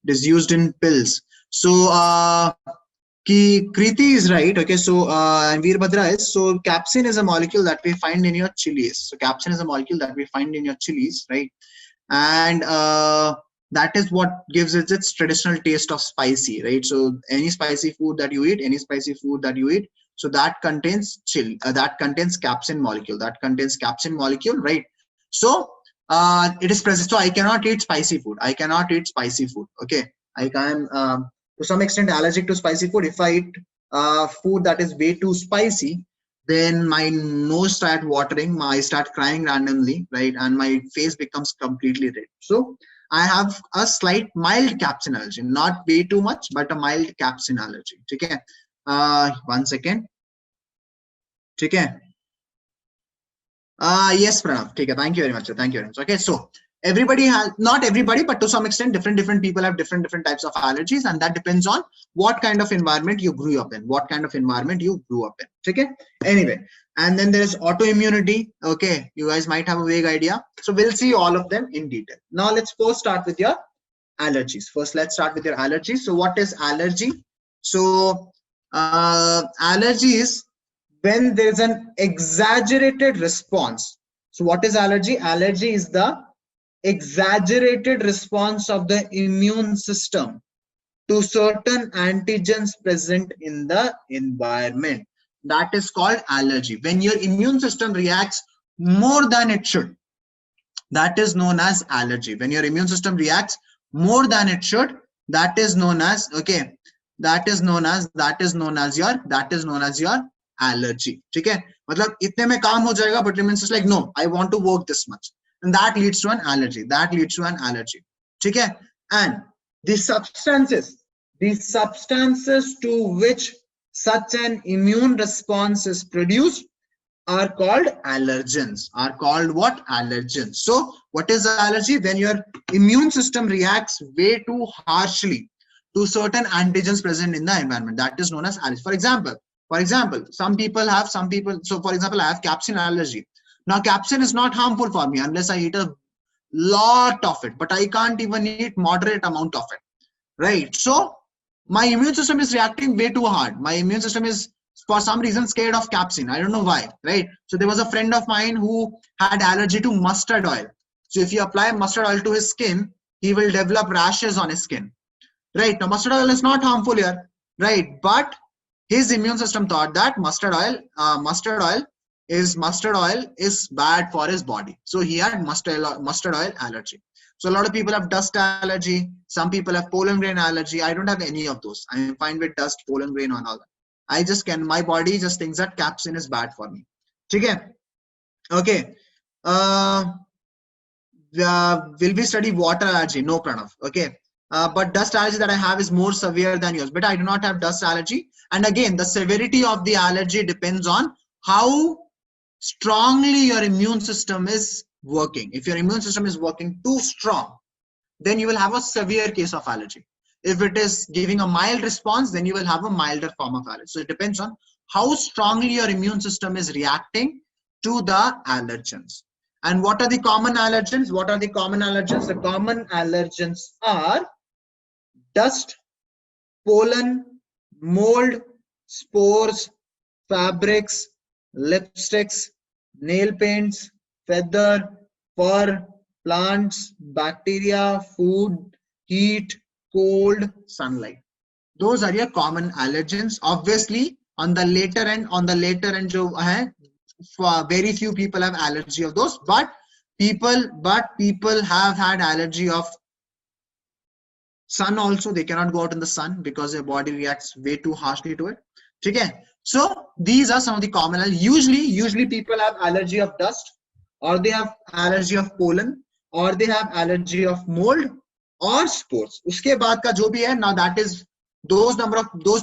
It is used in pills. So Kriti is right. Okay. So and Veerbhadra is, so capsaicin is a molecule that we find in your chilies. So capsaicin is a molecule that we find in your chilies, right? And that is what gives it its traditional taste of spicy, right? So any spicy food that you eat, so that contains that contains capsaicin molecule, right? So it is present. So I cannot eat spicy food, okay. I can to some extent allergic to spicy food. If I eat food that is way too spicy, then my nose start watering, I start crying randomly, right? And my face becomes completely red. So I have a slight mild capsaicin allergy, not way too much, but a mild capsaicin allergy. Okay. 1 second. Okay. Yes, Pranav. Okay, thank you very much. Thank you very much. Okay, so everybody has, not everybody, but to some extent, different people have different types of allergies, and that depends on what kind of environment you grew up in. Okay. Anyway, and then there is autoimmunity. Okay, you guys might have a vague idea. So we'll see all of them in detail. Now let's first start with your allergies. So what is allergy? So allergy is when there's an exaggerated response. So what is allergy? Allergy is the exaggerated response of the immune system to certain antigens present in the environment. That is called allergy. When your immune system reacts more than it should, that is known as allergy. When your immune system reacts more than it should, that is known as, okay, that is known as your allergy. ठीक है, मतलब इतने में काम हो जाएगा, but immune system is like, no, I want to work this much, and that leads to an allergy. ठीक है. And the substances to which such an immune response is produced are called allergens. What? Allergens. So what is allergy? When your immune system reacts way too harshly to certain antigens present in the environment, that is known as allergy. For example, some people have, so for example, I have capsaicin allergy. Now capsaicin is not harmful for me unless I eat a lot of it, but I can't even eat moderate amount of it, right? So my immune system is reacting way too hard. My immune system is for some reason scared of capsaicin. I don't know why, right? So there was a friend of mine who had allergy to mustard oil. So if you apply mustard oil to his skin, he will develop rashes on his skin, right? Now mustard oil is not harmful here, right? But his immune system thought that mustard oil is bad for his body. So he had mustard oil allergy. So a lot of people have dust allergy. Some people have pollen grain allergy. I don't have any of those. I'm fine with dust, pollen grain, and all that. My body just thinks that capsaicin is bad for me. Okay. Will we study water allergy? No, Pranav. Okay. But dust allergy that I have is more severe than yours. But I do not have dust allergy. And again, the severity of the allergy depends on how strongly your immune system is working. If your immune system is working too strong, then you will have a severe case of allergy. If it is giving a mild response, then you will have a milder form of allergy. So it depends on how strongly your immune system is reacting to the allergens. And what are the common allergens? The common allergens are dust, pollen, mold, spores, fabrics, lipsticks, nail paints, feather, fur, plants, bacteria, food, heat, cold, sunlight. Those are your common allergens. Obviously, on the later end, जो है, very few people have allergy of those, but people have had allergy of sun also. They cannot go out in the sun because their body reacts way too harshly to it. Okay, so these are some of the common. Usually people have allergy of dust, or they have allergy of pollen, or they have allergy of mold or spores. Uske baad ka jo bhi hai, now that is those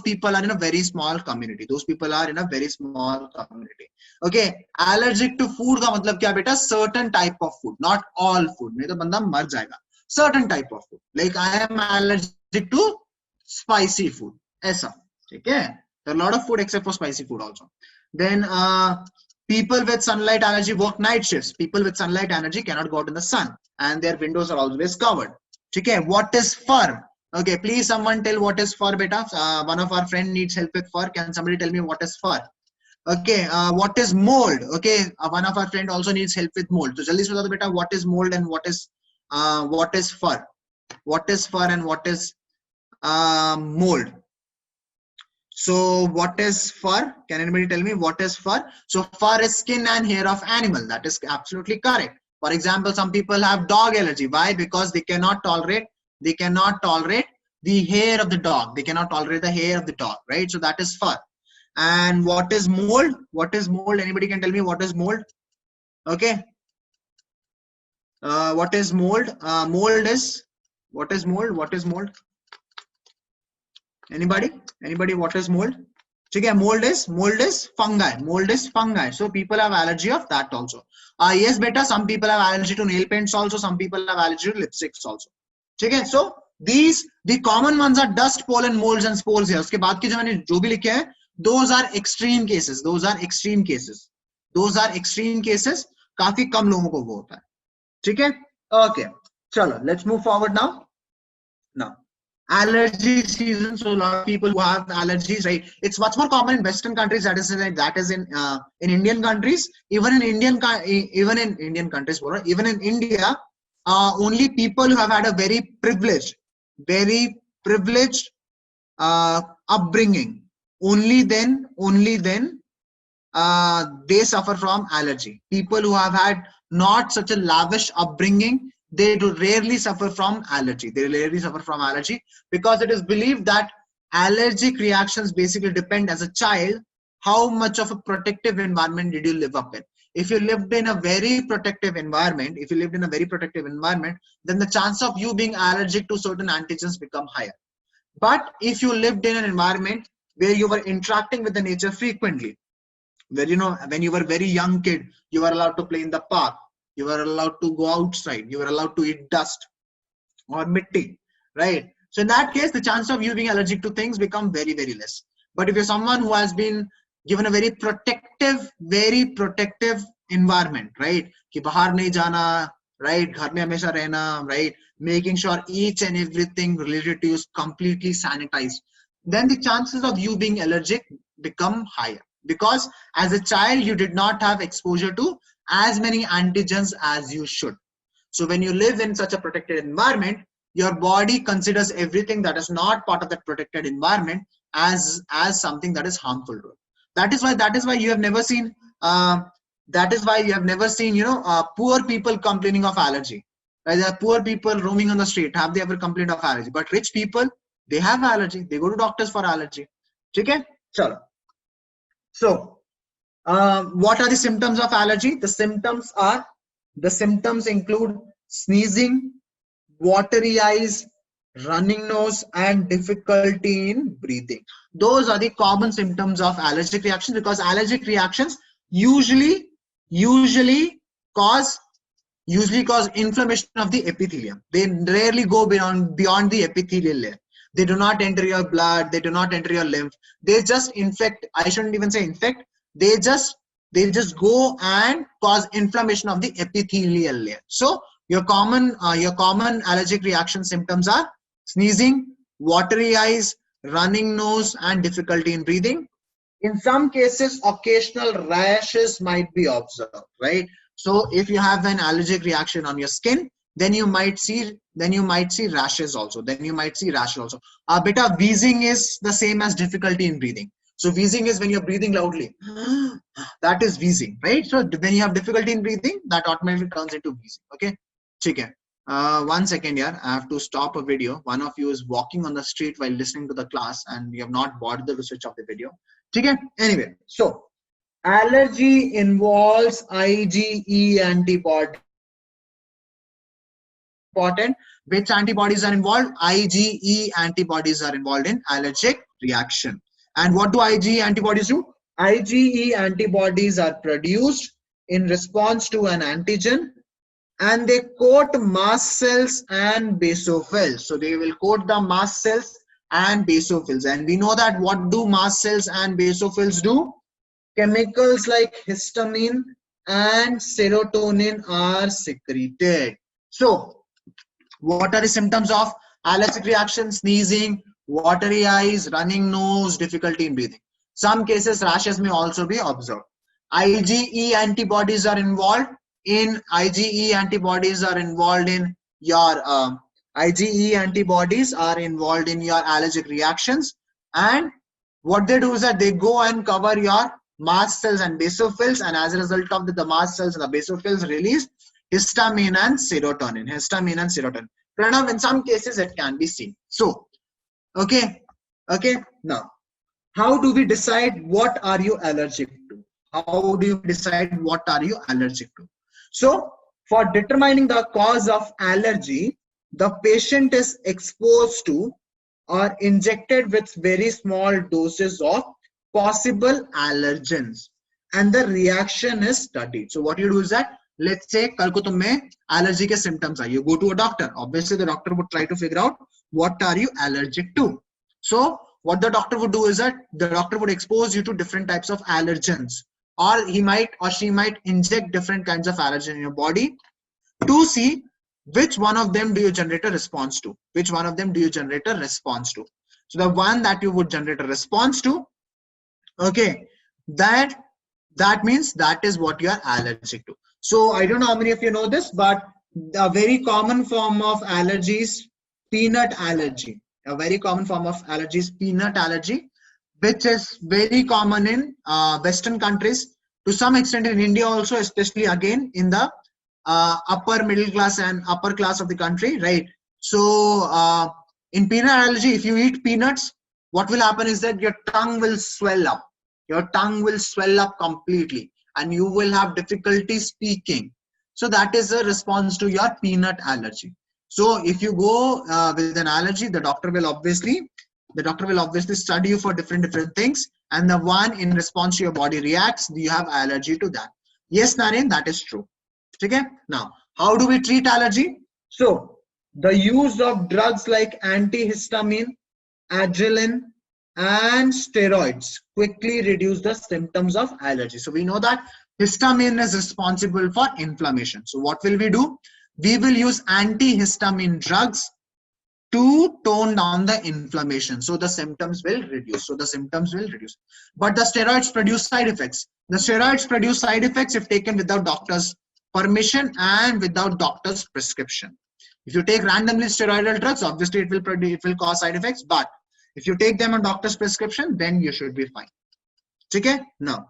people are in a very small community. Okay, allergic to food का मतलब क्या बेटा? Certain type of food, not all food. नहीं तो बंदा मर जाएगा. Certain type of food. Like I am allergic to spicy food. ऐसा, ठीक है? There are a lot of food except for spicy food also. Then people with sunlight allergy work night shifts. People with sunlight allergy cannot go out in the sun, and their windows are always covered. Okay, what is fur? Okay, please someone tell what is fur, beta. One of our friend needs help with fur. Can somebody tell me what is fur? Okay, what is mold? Okay, one of our friend also needs help with mold. So jaldi se bata beta, what is mold and what is fur? What is fur and what is mold? So what is fur? Can anybody tell me what is fur? So fur is skin and hair of animal. That is absolutely correct. For example, some people have dog allergy. Why? Because they cannot tolerate the hair of the dog. They cannot tolerate the hair of the dog, right? So that is fur. And what is mold? What is mold? Anybody can tell me what is mold? Okay. What is mold? Mold is, what is mold? What is mold? Anybody? Anybody? What is mold? Okay, mold is fungi. Mold is fungi. So people have allergy of that also. Yes, beta. Some people have allergy to nail paints also. Some people have allergy to lipsticks also. Okay, so these, the common ones are dust, pollen, molds, and spores here. उसके बाद की जो मैंने जो भी लिखे हैं, those are extreme cases. Those are extreme cases. Those are extreme cases. काफी कम लोगों को वो होता है. ठीक है? Okay. चलो, let's move forward now. Now, allergy season. So a lot of people who have allergies, right? It's much more common in Western countries. That is in Indian countries. Even in Indian countries, even in India, only people who have had a very privileged upbringing, only then they suffer from allergy. People who have had not such a lavish upbringing, they do rarely suffer from allergy. They rarely suffer from allergy because it is believed that allergic reactions basically depend as a child how much of a protective environment did you live up in. If you lived in a very protective environment, then the chance of you being allergic to certain antigens become higher. But if you lived in an environment where you were interacting with the nature frequently, where, you know, when you were a very young kid, you were allowed to play in the park, you were allowed to go outside, you were allowed to eat dust or mitti, right? So in that case, the chance of you being allergic to things become very, very less. But if you're someone who has been given a very protective environment, right? Ki bahar nahi jana, right? Ghar mein hamesha rehna, right? Making sure each and everything related to you is completely sanitized. Then the chances of you being allergic become higher. Because as a child, you did not have exposure to as many antigens as you should. So when you live in such a protected environment, your body considers everything that is not part of that protected environment as something that is harmful to it. That is why you have never seen poor people complaining of allergy. Right? There are poor people roaming on the street. Have they ever complained of allergy? But rich people, they have allergy. They go to doctors for allergy. Okay? Chalo. So, what are the symptoms of allergy? The symptoms include sneezing, watery eyes, running nose, and difficulty in breathing. Those are the common symptoms of allergic reactions, because allergic reactions usually cause inflammation of the epithelium. They rarely go beyond the epithelial layer. They do not enter your blood. They do not enter your lymph. They just infect. I shouldn't even say infect. They just go and cause inflammation of the epithelial layer. So your common allergic reaction symptoms are sneezing, watery eyes, running nose, and difficulty in breathing. In some cases, occasional rashes might be observed, right? So if you have an allergic reaction on your skin, then you might see rashes also. Beta, wheezing is the same as difficulty in breathing. So wheezing is when you're breathing loudly. That is wheezing, right? So when you have difficulty in breathing, that automatically turns into wheezing. Okay, okay. 1 second here. I have to stop a video. One of you is walking on the street while listening to the class, and you have not bothered to switch off the video. Okay. Anyway, so allergy involves IgE antibody. Important. Which antibodies are involved? IgE antibodies are involved in allergic reaction. And what do IgE antibodies do? IgE antibodies are produced in response to an antigen, and they coat mast cells and basophils. So they will coat the mast cells and basophils. And we know that what do mast cells and basophils do? Chemicals like histamine and serotonin are secreted. So what are the symptoms of allergic reaction? Sneezing, watery eyes, running nose, difficulty in breathing. Some cases rashes may also be observed. IgE antibodies are involved in your IgE antibodies are involved in your allergic reactions, and what they do is that they go and cover your mast cells and basophils, and as a result of the mast cells and the basophils release histamine and serotonin. Pranav, in some cases it can be seen. So, okay, now, how do we decide what are you allergic to? How do you decide what are you allergic to? So, for determining the cause of allergy, the patient is exposed to or injected with very small doses of possible allergens, and the reaction is studied. So what you do is that, let's say कल को तुम्हें allergy के symptoms are, you go to a doctor. Obviously the doctor would try to figure out what are you allergic to. So what the doctor would do is that the doctor would expose you to different types of allergens, or he might or she might inject different kinds of allergen in your body to see which one of them do you generate a response to. So the one that you would generate a response to, okay, that means that is what you are allergic to. So I don't know how many of you know this, but a very common form of allergy is peanut allergy. Which is very common in Western countries, to some extent in India also, especially again in the upper middle class and upper class of the country, right? So in peanut allergy, if you eat peanuts, what will happen is that your tongue will swell up. Completely, and you will have difficulty speaking. So that is a response to your peanut allergy. So if you go with an allergy, the doctor will obviously study you for different things, and the one in response to your body reacts, do you have allergy to that? Yes, Naren, that is true. Okay. Now, how do we treat allergy? So the use of drugs like antihistamine, adrenaline, and steroids quickly reduce the symptoms of allergy. So we know that histamine is responsible for inflammation. So what will we do? We will use antihistamine drugs to tone down the inflammation. So the symptoms will reduce. But the steroids produce side effects. If taken without doctor's permission and without doctor's prescription. If you take randomly steroidal drugs, obviously it will cause side effects, but if you take them on doctor's prescription, then you should be fine. Okay? Now,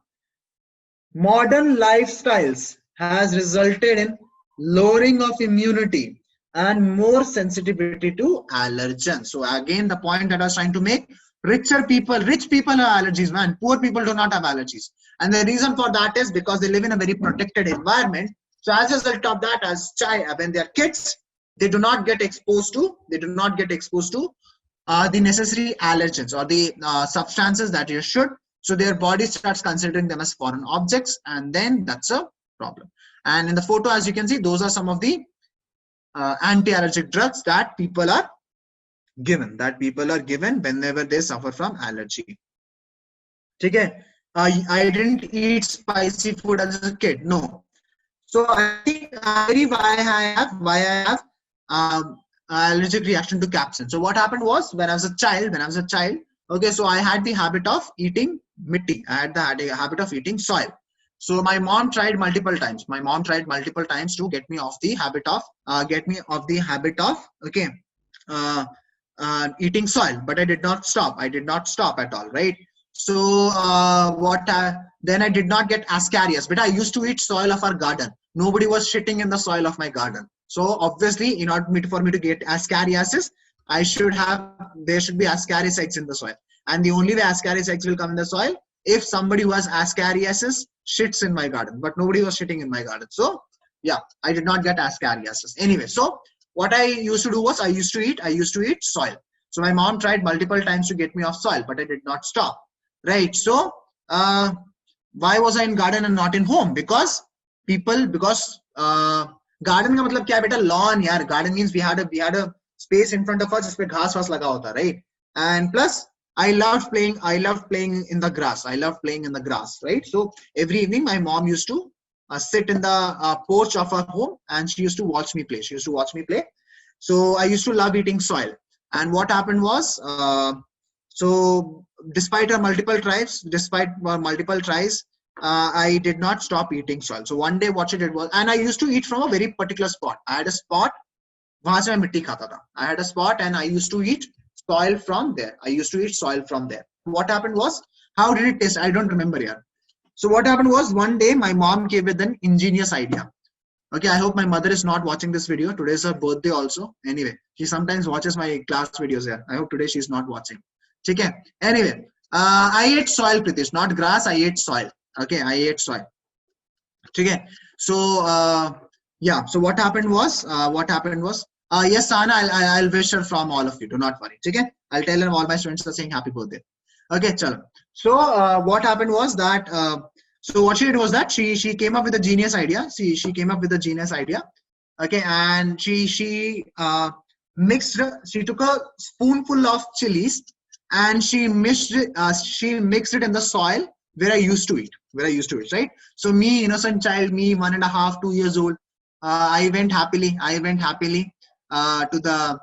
modern lifestyles has resulted in lowering of immunity and more sensitivity to allergens. So again, the point that I was trying to make, rich people have allergies, man. Poor people do not have allergies. And the reason for that is because they live in a very protected environment. So as a result of that, when they are kids, they do not get exposed to the necessary allergens or the substances that you should. So their body starts considering them as foreign objects, and then that's a problem. And in the photo, as you can see, those are some of the anti-allergic drugs that people are given whenever they suffer from allergy. Okay. I didn't eat spicy food as a kid. No. So I think why I have allergic reaction to capsaicin. So what happened was, when I was a child, okay, so I had the habit of eating mitti. I had the habit of eating soil. So my mom tried multiple times. To get me off the habit of eating soil, but I did not stop. At all, right? So then I did not get ascarias, but I used to eat soil of our garden. Nobody was shitting in the soil of my garden. So obviously, in order for me to get ascariasis, there should be ascarias in the soil. And the only way ascarias will come in the soil, if somebody who has ascariasis shits in my garden, but nobody was shitting in my garden. So yeah, I did not get ascariasis. Anyway, so what I used to do was I used to eat soil. So my mom tried multiple times to get me off soil, but I did not stop. Right? So why was I in garden and not in home? Because garden का मतलब क्या है बेटा? Lawn यार. Garden means we had a space in front of us जिसपे घास वास लगा होता, right? And plus I loved playing in the grass. I loved playing in the grass, right? So every evening my mom used to sit in the porch of our home, and she used to watch me play. So I used to love eating soil. And what happened was, so despite multiple tries, I did not stop eating soil. So one day what she did was, and I used to eat from a very particular spot. I had a spot, वहां से मैं मिट्टी खाता था. I had a spot and I used to eat soil from there. What happened was, how did it taste? I don't remember here. So what happened was, one day my mom came with an ingenious idea. Okay, I hope my mother is not watching this video. Today is her birthday also. Anyway, she sometimes watches my class videos here. I hope today she's not watching. Okay. Anyway, I ate soil, Pritish, not grass. I ate soil. Okay, I ate soil. Okay. So yeah. So what happened was, yes, Sana, I'll wish her from all of you. Do not worry. Okay. I'll tell her all my students are saying happy birthday. Okay, chalo. So what happened was that. So what she did was that she came up with a genius idea. She came up with a genius idea. Okay, and she took a spoonful of chilies and she mixed it in the soil where I used to eat, right? So me, innocent child, me 1.5, 2 years old, I went happily to the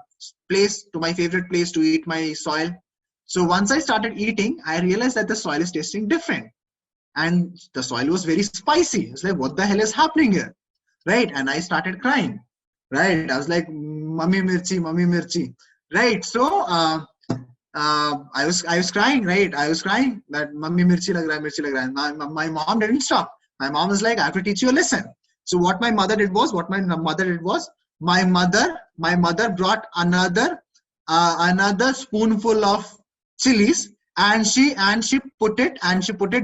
place, to my favorite place to eat my soil. So once I started eating, I realized that the soil is tasting different. And the soil was very spicy. It's like, what the hell is happening here, right? And I started crying, right? I was like, "Mummy mirchi," right? So I was crying, right? I was crying that "Mummy mirchi lag raha hai." My mom didn't stop. My mom was like, "I have to teach you a lesson." So what my mother did was, my mother brought another spoonful of chilies. And she put it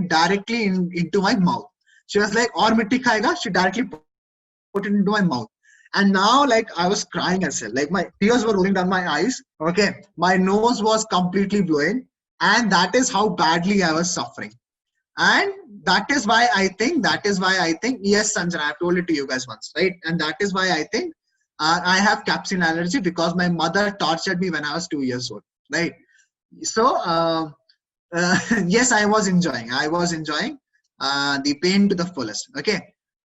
directly into my mouth. She was like, "Aur mitti khayega?" She directly put it into my mouth. And now, like, I was crying as well. Like, my tears were rolling down my eyes. Okay, my nose was completely blowing, and that is how badly I was suffering. And that is why I think, yes, Sanjana, I've told it to you guys once, right? And that is why I think I have capsule allergy, because my mother tortured me when I was 2 years old, right? So yes, I was enjoying the pain to the fullest. Okay,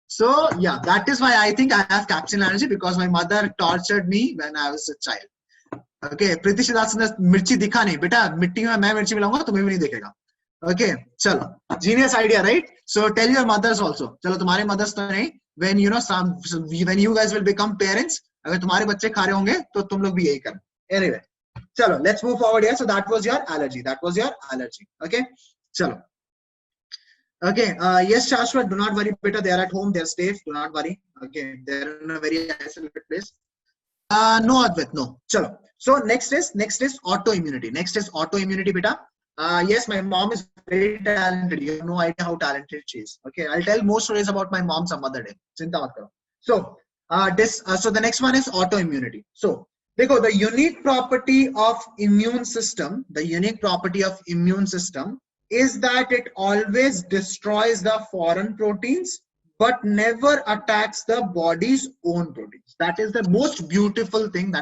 so yeah, that is why I think I have capsule allergy, because my mother tortured me when I was a child. Okay, Pritish Das ने मिर्ची दिखा नहीं बेटा, मिट्टी में मैं मिर्ची मिलाऊंगा, तुम्हें भी नहीं दिखेगा. Okay, चलो, genius idea, right? So tell your mothers also. चलो, तुम्हारे mothers तो नहीं, when when you guys will become parents, अगर तुम्हारे बच्चे खा रहे होंगे तो तुम लोग भी यही करना. Anyway, chalo, let's move forward here. So that was your allergy. Okay, chalo. Okay, yes, Shashwat, do not worry, beta. They are at home. They are safe. Do not worry. Okay, they are in a very isolated place. No, Advait, no. Chalo. So next is autoimmunity. Beta. Yes, my mom is very talented. You have no idea how talented she is. Okay, I'll tell more stories about my mom some other day. Chinta mat karo. So so the next one is autoimmunity. So the unique property of immune system is that it always destroys the foreign proteins but never attacks the body's own proteins. That is the most beautiful thing.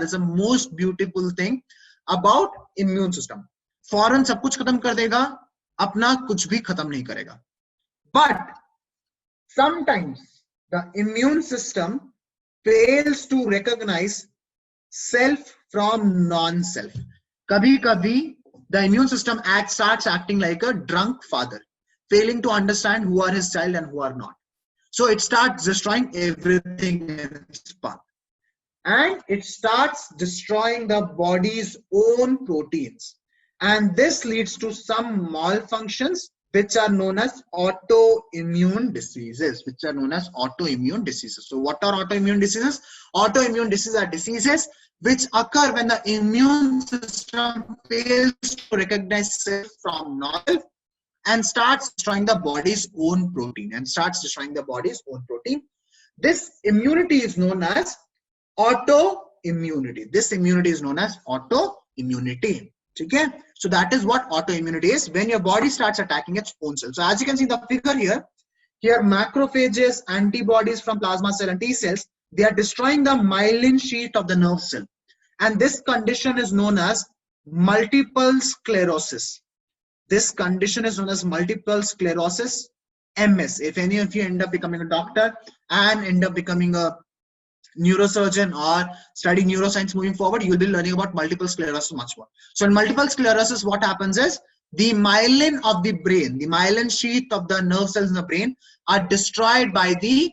About immune system. Foreign सब कुछ खत्म कर देगा, अपना कुछ भी खत्म नहीं करेगा. But sometimes the immune system fails to recognize self from non-self. Kabhi the immune system starts acting like a drunk father, failing to understand who are his child and who are not. So it starts destroying everything in its path, and it starts destroying the body's own proteins, and this leads to some malfunctions which are known as autoimmune diseases. So what are autoimmune diseases? Autoimmune diseases are diseases which occur when the immune system fails to recognize self from non-self and starts destroying the body's own protein. This immunity is known as autoimmunity. Okay? So that is what autoimmunity is, when your body starts attacking its own cells. So as you can see in the figure here macrophages, antibodies from plasma cell and T cells, they are destroying the myelin sheath of the nerve cell. And this condition is known as multiple sclerosis. This condition is known as multiple sclerosis, MS. If any of you end up becoming a doctor and end up becoming a neurosurgeon or studying neuroscience moving forward, you'll be learning about multiple sclerosis much more. So in multiple sclerosis, what happens is the myelin of the brain, the myelin sheath of the nerve cells in the brain are destroyed by the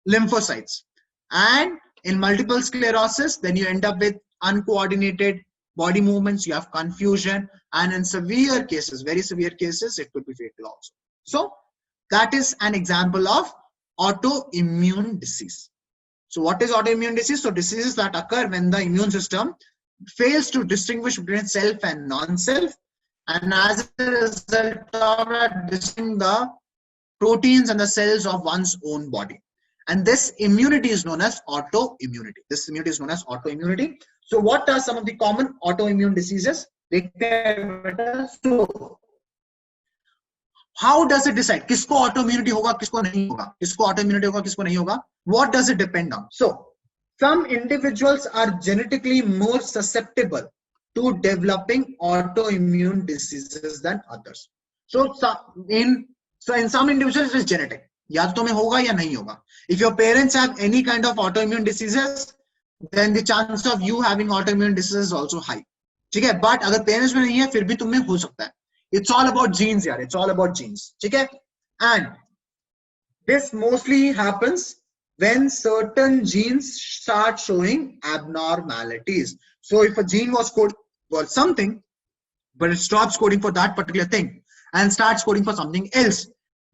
lymphocytes. And in multiple sclerosis, then you end up with uncoordinated body movements, you have confusion, and in severe cases, very severe cases, it could be fatal also. So that is an example of autoimmune disease. So what is autoimmune disease? So diseases that occur when the immune system fails to distinguish between self and non-self, and as a result of that, distinguishing the proteins and the cells of one's own body. And this immunity is known as autoimmunity. So what are some of the common autoimmune diseases? So how does it decide? किसको autoimmunity होगा, किसको नहीं होगा? किसको autoimmunity होगा, किसको नहीं होगा? What does it depend on? So some individuals are genetically more susceptible to developing autoimmune diseases than others. So in some individuals it is genetic. या तो तुम्हें होगा या नहीं होगा. If your parents have any kind of autoimmune diseases, then the chance of you having autoimmune disease is also high. ठीक है? But अगर parents में नहीं है, फिर भी तुम्हें हो सकता है. It's all about genes, यार. It's all about genes. ठीक है? And this mostly happens when certain genes start showing abnormalities. So if a gene was coded for something, but it stops coding for that particular thing and starts coding for something else,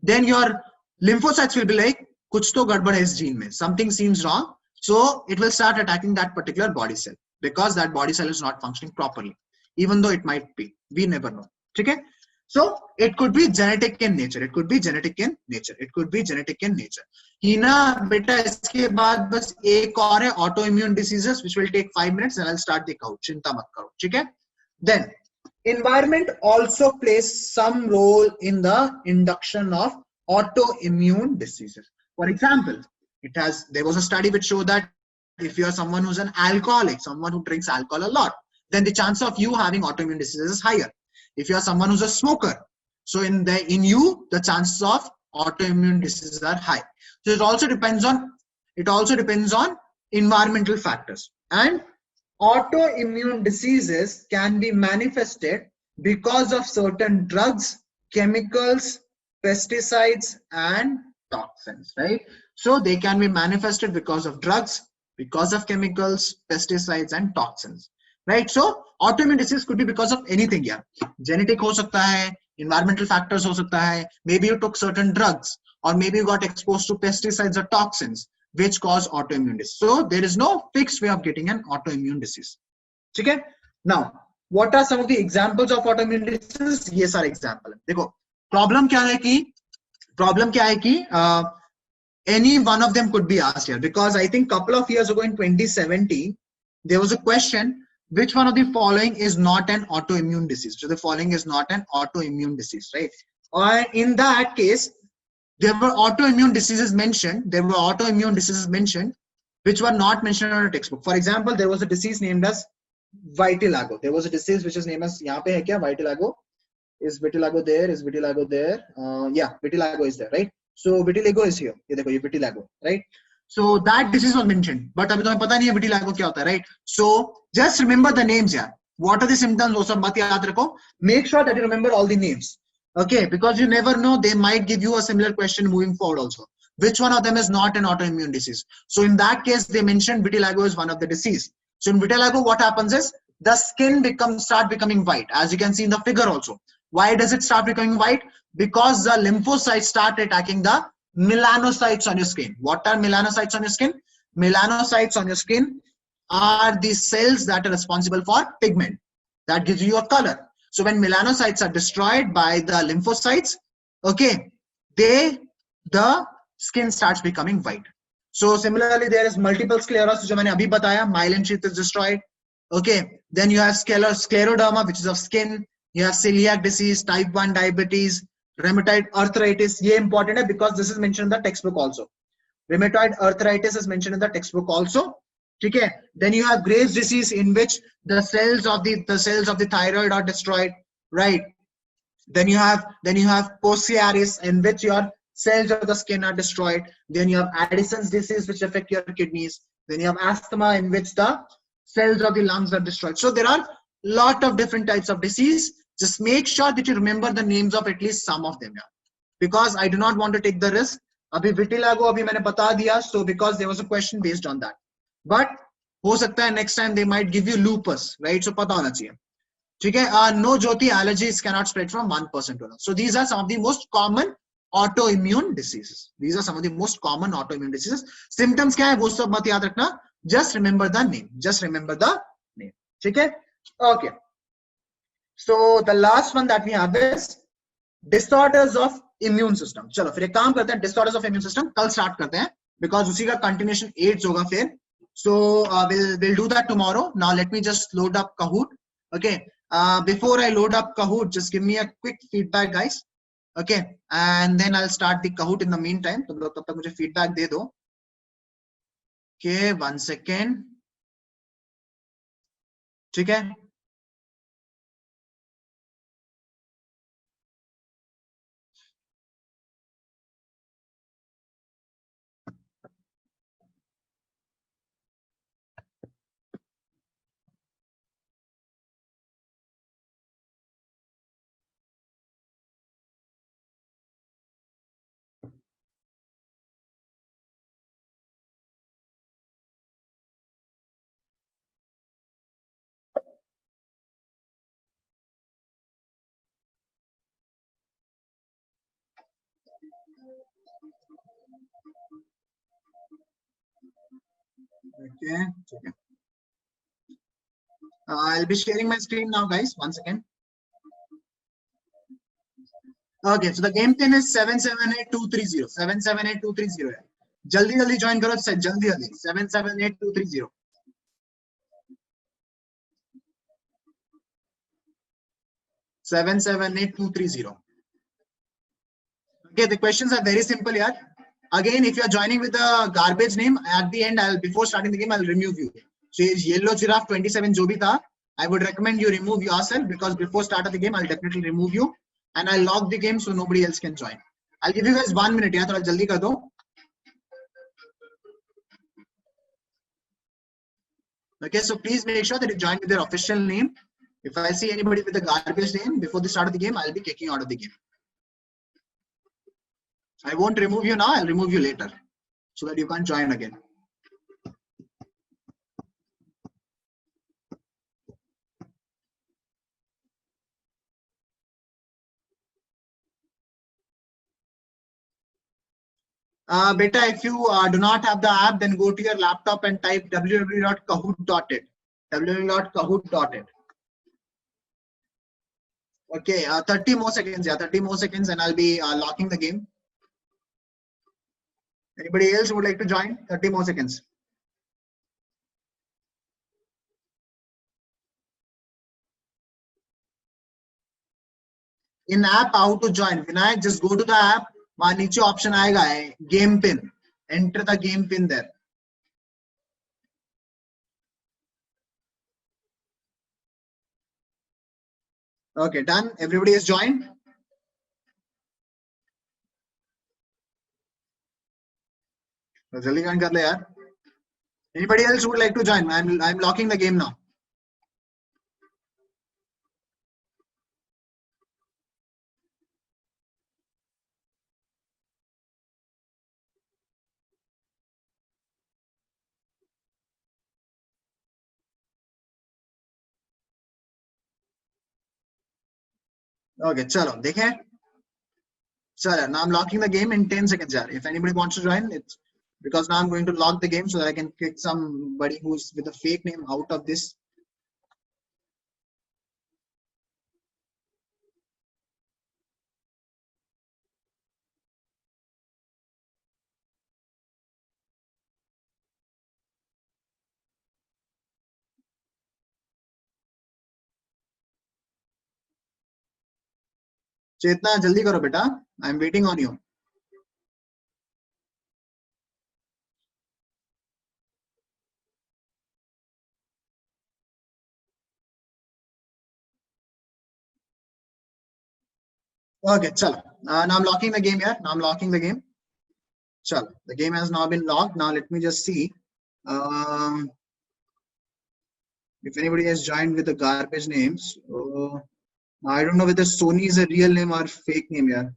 then your lymphocytes will be like, kuch to gadbad hai is gene mein. Something seems wrong. So it will start attacking that particular body cell because that body cell is not functioning properly, even though it might be. We never know. Okay? So it could be genetic in nature. Hina beta iske baad bas ek aur hai autoimmune diseases, which will take 5 minutes and I'll start the count. Chinta mat karo. Okay? Then environment also plays some role in the induction of autoimmune diseases. For example, there was a study which showed that if you are someone who's an alcoholic, someone who drinks alcohol a lot, then the chance of you having autoimmune diseases is higher. If you are someone who's a smoker, so in you the chances of autoimmune diseases are high. So it also depends on environmental factors. And autoimmune diseases can be manifested because of certain drugs, chemicals, pesticides and toxins, right? So they can be manifested because of drugs, because of chemicals, pesticides and toxins, right? So autoimmune disease could be because of anything. Yeah, genetic ho sakta hai, environmental factors ho sakta hai, maybe you took certain drugs, or maybe you got exposed to pesticides or toxins which cause autoimmune disease. So there is no fixed way of getting an autoimmune disease. Okay? Now, what are some of the examples of autoimmune diseases? Yes, are example. देखो, problem क्या है कि any one of them could be asked here, because I think couple of years ago in 2017 there was a question, which one of the following is not an autoimmune disease? So the following is not an autoimmune disease, right? Or in that case, there were autoimmune diseases mentioned. Which were not mentioned in a textbook. For example, there was a disease named as vitiligo. There was a disease which is named as यहाँ पे है क्या vitiligo? Is vitiligo there? Is vitiligo there? Yeah, vitiligo is there, right? So vitiligo is here. ये देखो ये vitiligo, right? So that disease was mentioned, but अभी तुम्हें पता नहीं है vitiligo क्या होता है, right? So just remember the names, yeah. What are the symptoms? वो सब मत याद रखो. Make sure that you remember all the names, okay? Because you never know, they might give you a similar question moving forward also. Which one of them is not an autoimmune disease? So in that case, they mentioned vitiligo is one of the disease. So in vitiligo, what happens is the skin start becoming white, as you can see in the figure also. Why does it start becoming white? Because the lymphocytes start attacking the melanocytes on your skin. What are melanocytes on your skin? Melanocytes on your skin are the cells that are responsible for pigment. That gives you a color. So when melanocytes are destroyed by the lymphocytes, okay, the skin starts becoming white. So similarly, there is multiple sclerosis, जो मैंने अभी बताया, myelin sheath is destroyed. Okay, then you have scleroderma, which is of skin. You have celiac disease, type 1 diabetes, rheumatoid arthritis. ये important है because this is mentioned in the textbook also. Rheumatoid arthritis is mentioned in the textbook also. ठीक है. Then you have Graves' disease in which the cells of the thyroid are destroyed, right? Then you have Poschiaris in which your cells of the skin are destroyed. Then you have Addison's disease which affect your kidneys. Then you have asthma in which the cells of the lungs are destroyed. So there are lot of different types of disease. Just make sure that you remember the names of at least some of them, yeah. Because I do not want to take the risk. अभी vitiligo अभी मैंने बता दिया, so because there was a question based on that. But हो सकता है next time they might give you lupus, right? So पता होना चाहिए. ठीक है. No Jyoti, allergies cannot spread from one person to another. So these are some of the most common autoimmune diseases. These are some of the most common autoimmune diseases. Symptoms क्या है वो सब मत याद रखना. Just remember the name. Just remember the name. ठीक है. Okay. So the last one that we have is disorders of immune system. चलो फिर एक काम करते हैं, disorders of immune system कल start करते हैं because उसी का continuation AIDS होगा फिर. So we'll do that tomorrow. Now let me just load up Kahoot. Okay. Before I load up Kahoot, just give me a quick feedback, guys. Okay, and then I'll start the Kahoot in the meantime. तो तब तक मुझे feedback दे दो. Okay, 1 second. ठीक है. Okay. Okay. I'll be sharing my screen now, guys. 1 second. Okay, so the game pin is 778230. 778230 है. जल्दी join करो. जल्दी 778230. Okay, the questions are very simple here. Again, if you are joining with a garbage name, at the end, before starting the game, I'll remove you. So yellow giraffe 27 जो भी था, I would recommend you remove yourself because before start of the game, I'll definitely remove you and I'll lock the game so nobody else can join. I'll give you guys 1 minute. यार थोड़ा जल्दी कर दो. Okay, so please make sure that you join with their official name. If I see anybody with a garbage name before the start of the game, I'll be kicking you out of the game. I won't remove you now, I'll remove you later so that you can't join again. Beta, if you do not have the app, then go to your laptop and type www.kahoot.it. www.kahoot.it. Okay, 30 more seconds. Yeah, 30 more seconds and I'll be locking the game. Anybody else would like to join? 30 more seconds. In app, how to join? Vinayak, just go to the app. वहां नीचे option आएगा game pin. Enter the game pin there. Okay, done. Everybody is joined. जल्दी join कर ले यार. Anybody else would like to join? I'm locking the game now. Okay, चलो देखें. Chalo, now I'm locking the game in 10 seconds. If anybody wants to join, it's because now I'm going to lock the game so that I can kick somebody who's with a fake name out of this. चेतना जल्दी करो बेटा. I'm waiting on you. Okay, chalo. Now I'm locking the game here. Now I'm locking the game. Chalo. The game has now been locked. Now let me just see. If anybody has joined with the garbage names. I don't know whether Sony is a real name or fake name here.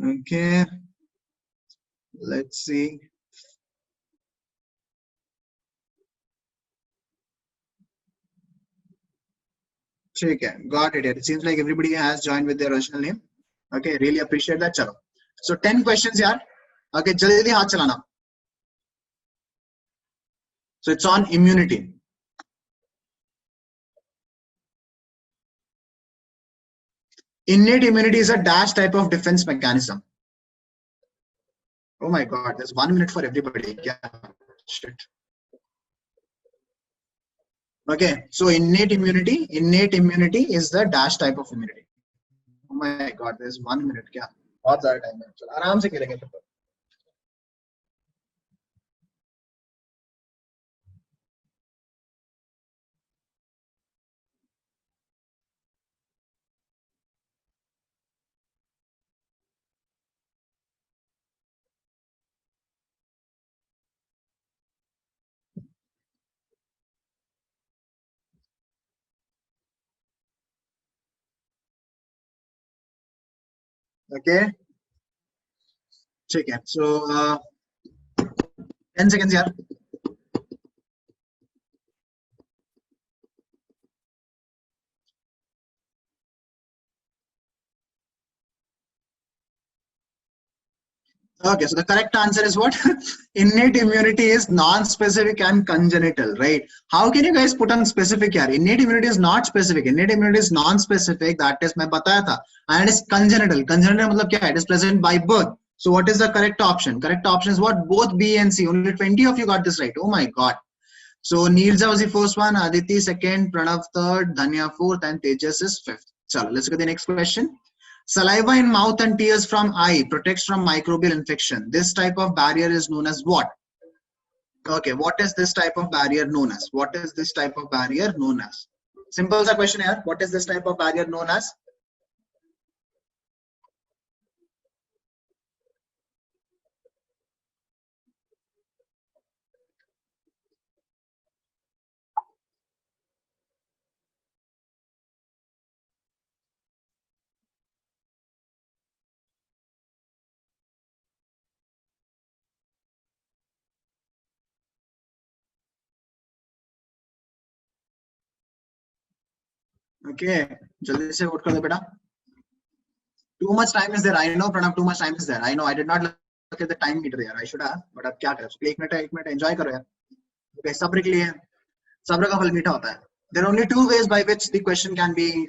Okay. Let's see. Okay, got it. It seems like everybody has joined with their original name. Okay, really appreciate that. Chalo. So 10 questions here. Okay, jaldi haath chalana. So it's on immunity. Innate immunity is a dash type of defense mechanism. Oh my God, there's 1 minute for everybody. Yeah, shit. Okay, so innate immunity is the dash type of immunity. Oh my God, there's 1 minute. Yeah, बहुत ज़्यादा time है. चलो आराम से खेलेंगे फिर. Okay, ठीक है. So 10 seconds यार. Okay, so the correct answer is what? Innate immunity is non-specific and congenital, right? How can you guys put on specific here? Innate immunity is not specific. Innate immunity is non-specific. That is मैं बताया था. And it is congenital. Congenital मतलब क्या है? It is present by birth. So what is the correct option? Correct option is what? Both B and C. Only 20 of you got this right. Oh my God. So Neerja was the first one, Aditi second, Pranav third, Dhanya fourth, and Tejas is fifth. So let's look at the next question. Saliva in mouth and tears from eye protects from microbial infection. This type of barrier is known as what? Okay, what is this type of barrier known as? What is this type of barrier known as? Simple सा question here. What is this type of barrier known as? Okay, जल्दी से vote कर दो बेटा. Too much time is there. I know, Pranav. Too much time is there. I know. I did not look at the time meter here. I should have. But अब क्या करें? So 1 minute enjoy करो यार. Okay, सब्र के लिए सब्र का फल मीठा होता है. There are only 2 ways by which the question can be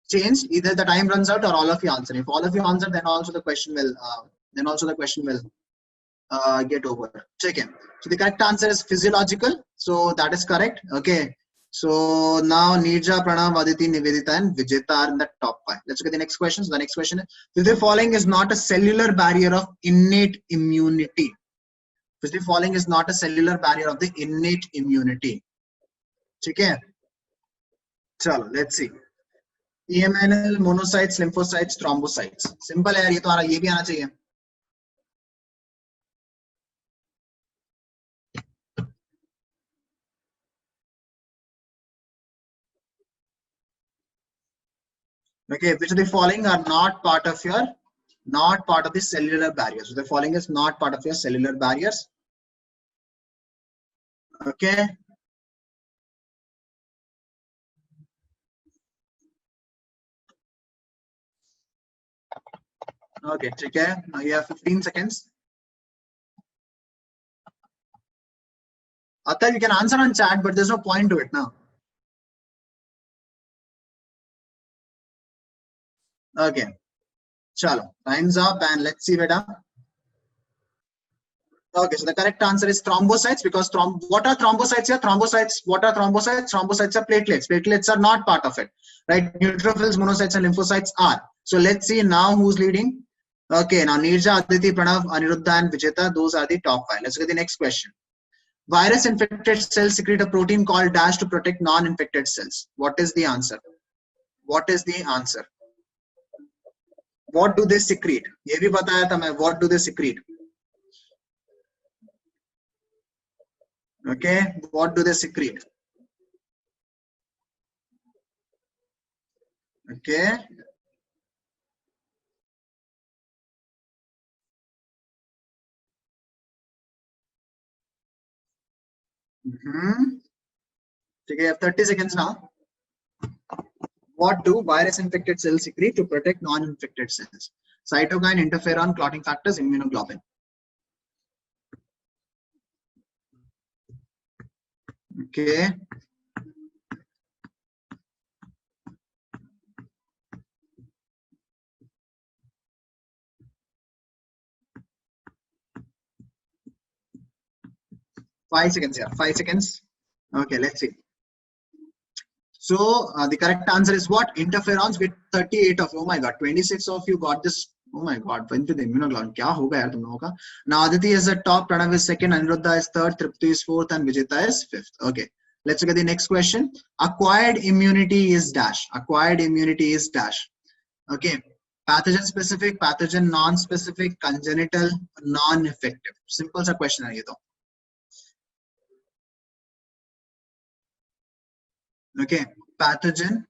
changed. Either the time runs out or all of you answer. If all of you answer, then also the question will get over. Check in. So the correct answer is physiological. So that is correct. Okay. So now Neerja, Pranav, Aditi, Nivedita, and Vijeta are in the top 5. Let's look at the next question. So the next question is: the following is not a cellular barrier of innate immunity. The following is not a cellular barrier of the innate immunity. Okay. So let's see. EMNL, monocytes, lymphocytes, thrombocytes. Simple है ये तो ये भी आना चाहिए. Okay, which of the following are not part of the cellular barriers? So the following is not part of your cellular barriers. Okay. Okay, ठीक है. Now you have 15 seconds. Atal, you can answer on chat, but there's no point to it now. Okay. Chalo, time's up and let's see beta. Okay, so the correct answer is thrombocytes because what are thrombocytes here? What are thrombocytes? Thrombocytes are platelets. Platelets are not part of it, right? Neutrophils, monocytes, and lymphocytes are. So let's see now who's leading. Okay, now Neerja, Aditi, Pranav, Aniruddha, and Vijeta, those are the top 5. Let's look at the next question. Virus infected cells secrete a protein called DASH to protect non-infected cells. What is the answer? What is the answer? What do they secrete? ये भी बताया था मैं. What do they secrete? Okay, what do they secrete? Okay. Okay, you have 30 seconds now. What do virus-infected cells secrete to protect non-infected cells? Cytokine, interferon, clotting factors, immunoglobulin. Okay. Five seconds here. 5 seconds. Okay, let's see. So the correct answer is what? Interferons with 38 of. Oh my God, 26 of you got this. Oh my God, when did the immunoglobulin? क्या होगा यार तुम लोगों का? Now Aditi is the top, Pranav is second, Aniruddha is third, Tripti is fourth, and Vijita is fifth. Okay, let's look at the next question. Acquired immunity is dash. Acquired immunity is dash. Okay, pathogen specific, pathogen non-specific, congenital, non-effective. Simple सा question है ये तो. Okay, pathogen.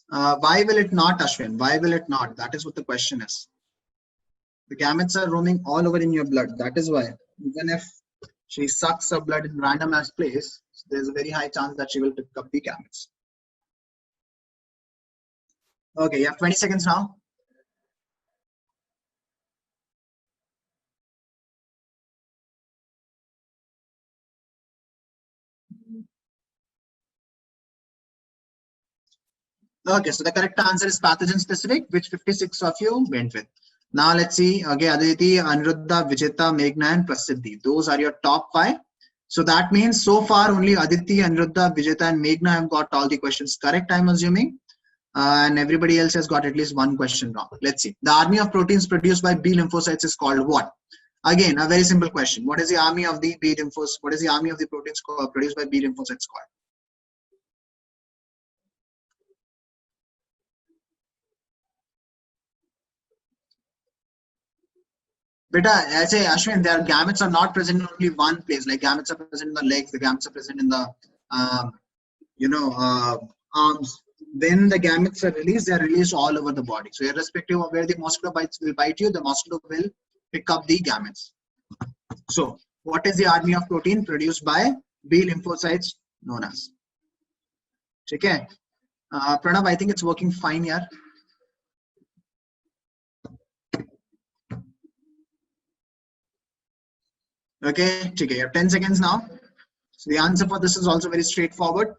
Why will it not, Ashwin? Why will it not? That is what the question is. The gametes are roaming all over in your blood. That is why. Even if she sucks her blood in random ass place, there's a very high chance that she will pick up the gametes. Okay, you have 20 seconds now. Okay, so the correct answer is pathogen specific, which 56 of you went with. Now let's see. Okay, Aditi, Aniruddha, Vijita, Meghna, and Prasiddhi. Those are your top 5. So that means so far only Aditi, Aniruddha, Vijita, and Meghna have got all the questions correct, I'm assuming. And everybody else has got at least one question wrong. Let's see. The army of proteins produced by B lymphocytes is called what? Again, a very simple question. What is the army of the B lymphocytes? What is the army of the proteins produced by B lymphocytes called? Beta, ऐसे Ashwin, their gametes are not present in only one place. Like gametes are present in the legs, the gametes are present in the, arms. When the gametes are released, they are released all over the body. So irrespective of where the mosquito bites will bite you, the mosquito will pick up the gametes. So what is the army of protein produced by B lymphocytes known as? Okay. Pranav, I think it's working fine here. Okay, you have 10 seconds now. So the answer for this is also very straightforward.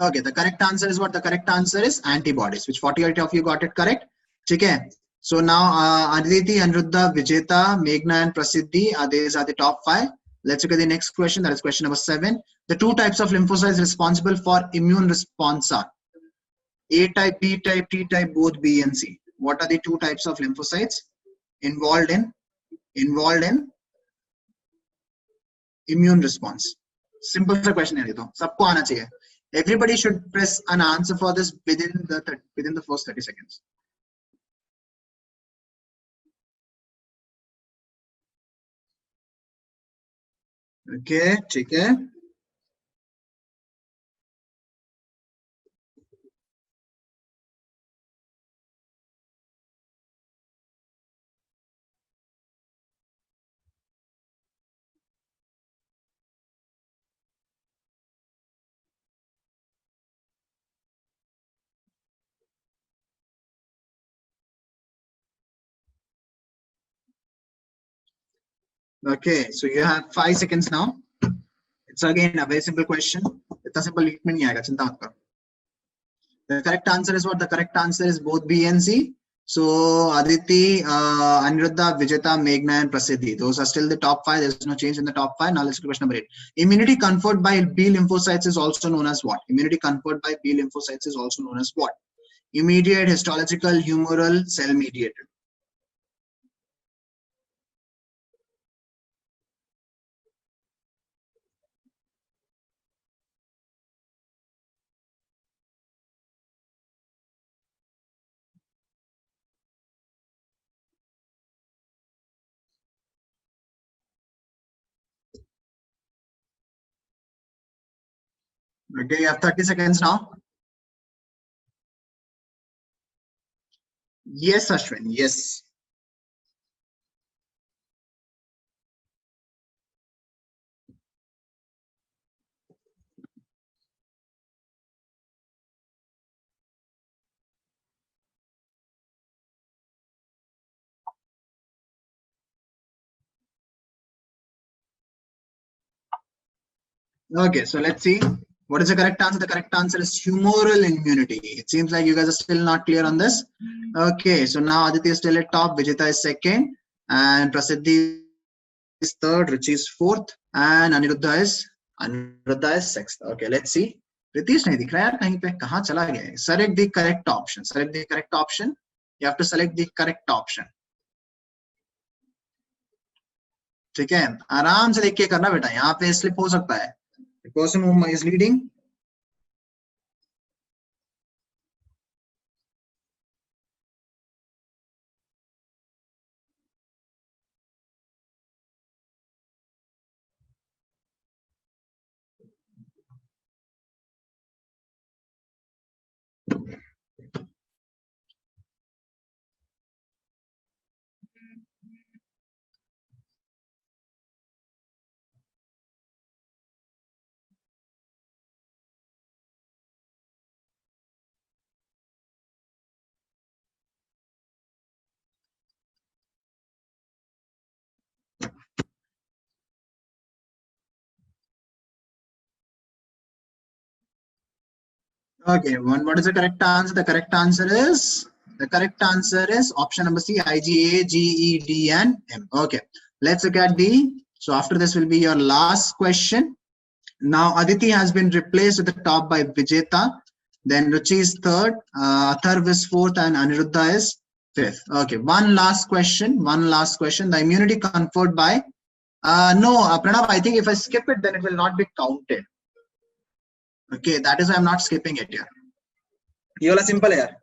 Okay, the correct answer is what? The correct answer is antibodies, which 48 of you got it correct. Okay. So now Aditi, Aniruddha, Vijeta, Meghna, and Prasiddhi, these are the top 5. Let's look at the next question. That is question number 7. The 2 types of lymphocytes responsible for immune response are A type, B type, T type, both B and C. What are the 2 types of lymphocytes involved in immune response? Simple question है ये तो सबको आना चाहिए. Everybody should press an answer for this within the first 30 seconds. Okay, ठीक है. Okay, so you have 5 seconds now. It's again a very simple question. इतना simple नहीं आएगा, चिंता मत करो. The correct answer is what? The correct answer is both B and C. So Aditi, Aniruddha, Vijeta, Meghna, and Prasiddhi. Those are still the top 5. There's no change in the top 5. Now let's go to question number 8. Immunity conferred by B lymphocytes is also known as what? Immunity conferred by B lymphocytes is also known as what? Immediate, histological, humoral, cell mediated. Okay, you have 30 seconds now. Yes, Ashwin, yes. Okay, so let's see. What is the correct answer? The correct answer is humoral immunity. It seems like you guys are still not clear on this. Okay, so now Aditi is still at top, Vijita is second, and Prasiddhi is third, Ruchi is fourth, and Aniruddha is sixth. Okay, let's see. Pritish nahi dikh raha yaar kahin pe, kahan chala gaya hai? Select the correct option. Select the correct option. You have to select the correct option. ठीक है, आराम से देख के करना बेटा, यहाँ pay slip हो सकता है. The person who is leading. Okay, what is the correct answer? The correct answer is option number C, IgA, GE, D, and M. Okay, let's look at D. So after this will be your last question. Now Aditi has been replaced at the top by Vijeta. Then Ruchi is third, Atharv is fourth, and Aniruddha is fifth. Okay, one last question. The immunity conferred by no, Pranav, I think if I skip it, then it will not be counted. Okay, that is why I'm not skipping it here. ये वाला simple है यार.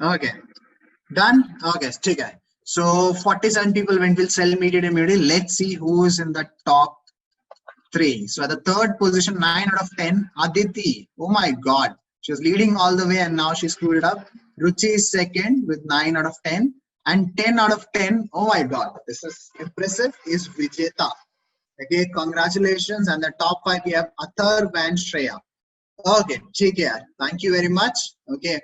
Okay, done. Okay, ठीक है. So 47 people went with cell mediated immunity. Let's see who is in the top 3. So at the third position, 9 out of 10, Aditi. Oh my God, she was leading all the way and now she screwed it up. Ruchi is second with 9 out of 10, and 10 out of 10. Oh my God, this is impressive. Is Vijeta. Okay, congratulations. And the top 5 we have Atharv and Shreya. Okay, ठीक है यार. Thank you very much. Okay.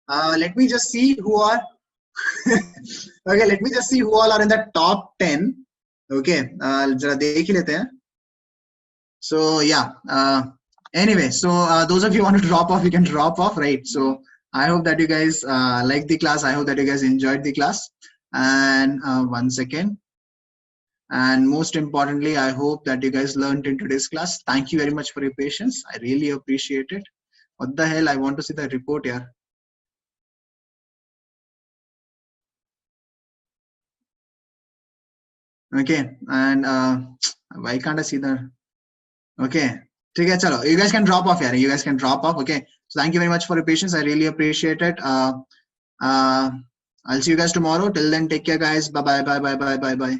Let me just see who are okay, let me just see who all are in the top 10. Okay, जरा देख ही लेते हैं. So yeah, anyway, so those of you who want to drop off, you can drop off, right? So I hope that you guys like the class. I hope that you guys enjoyed the class. And 1 second. And most importantly, I hope that you guys learned in today's class. Thank you very much for your patience. I really appreciate it. What the hell? I want to see the report here. Okay, and why can't I see the? Okay, okay, chalo. You guys can drop off here. You guys can drop off. Okay, so thank you very much for your patience. I really appreciate it. I'll see you guys tomorrow. Till then, take care, guys. Bye bye.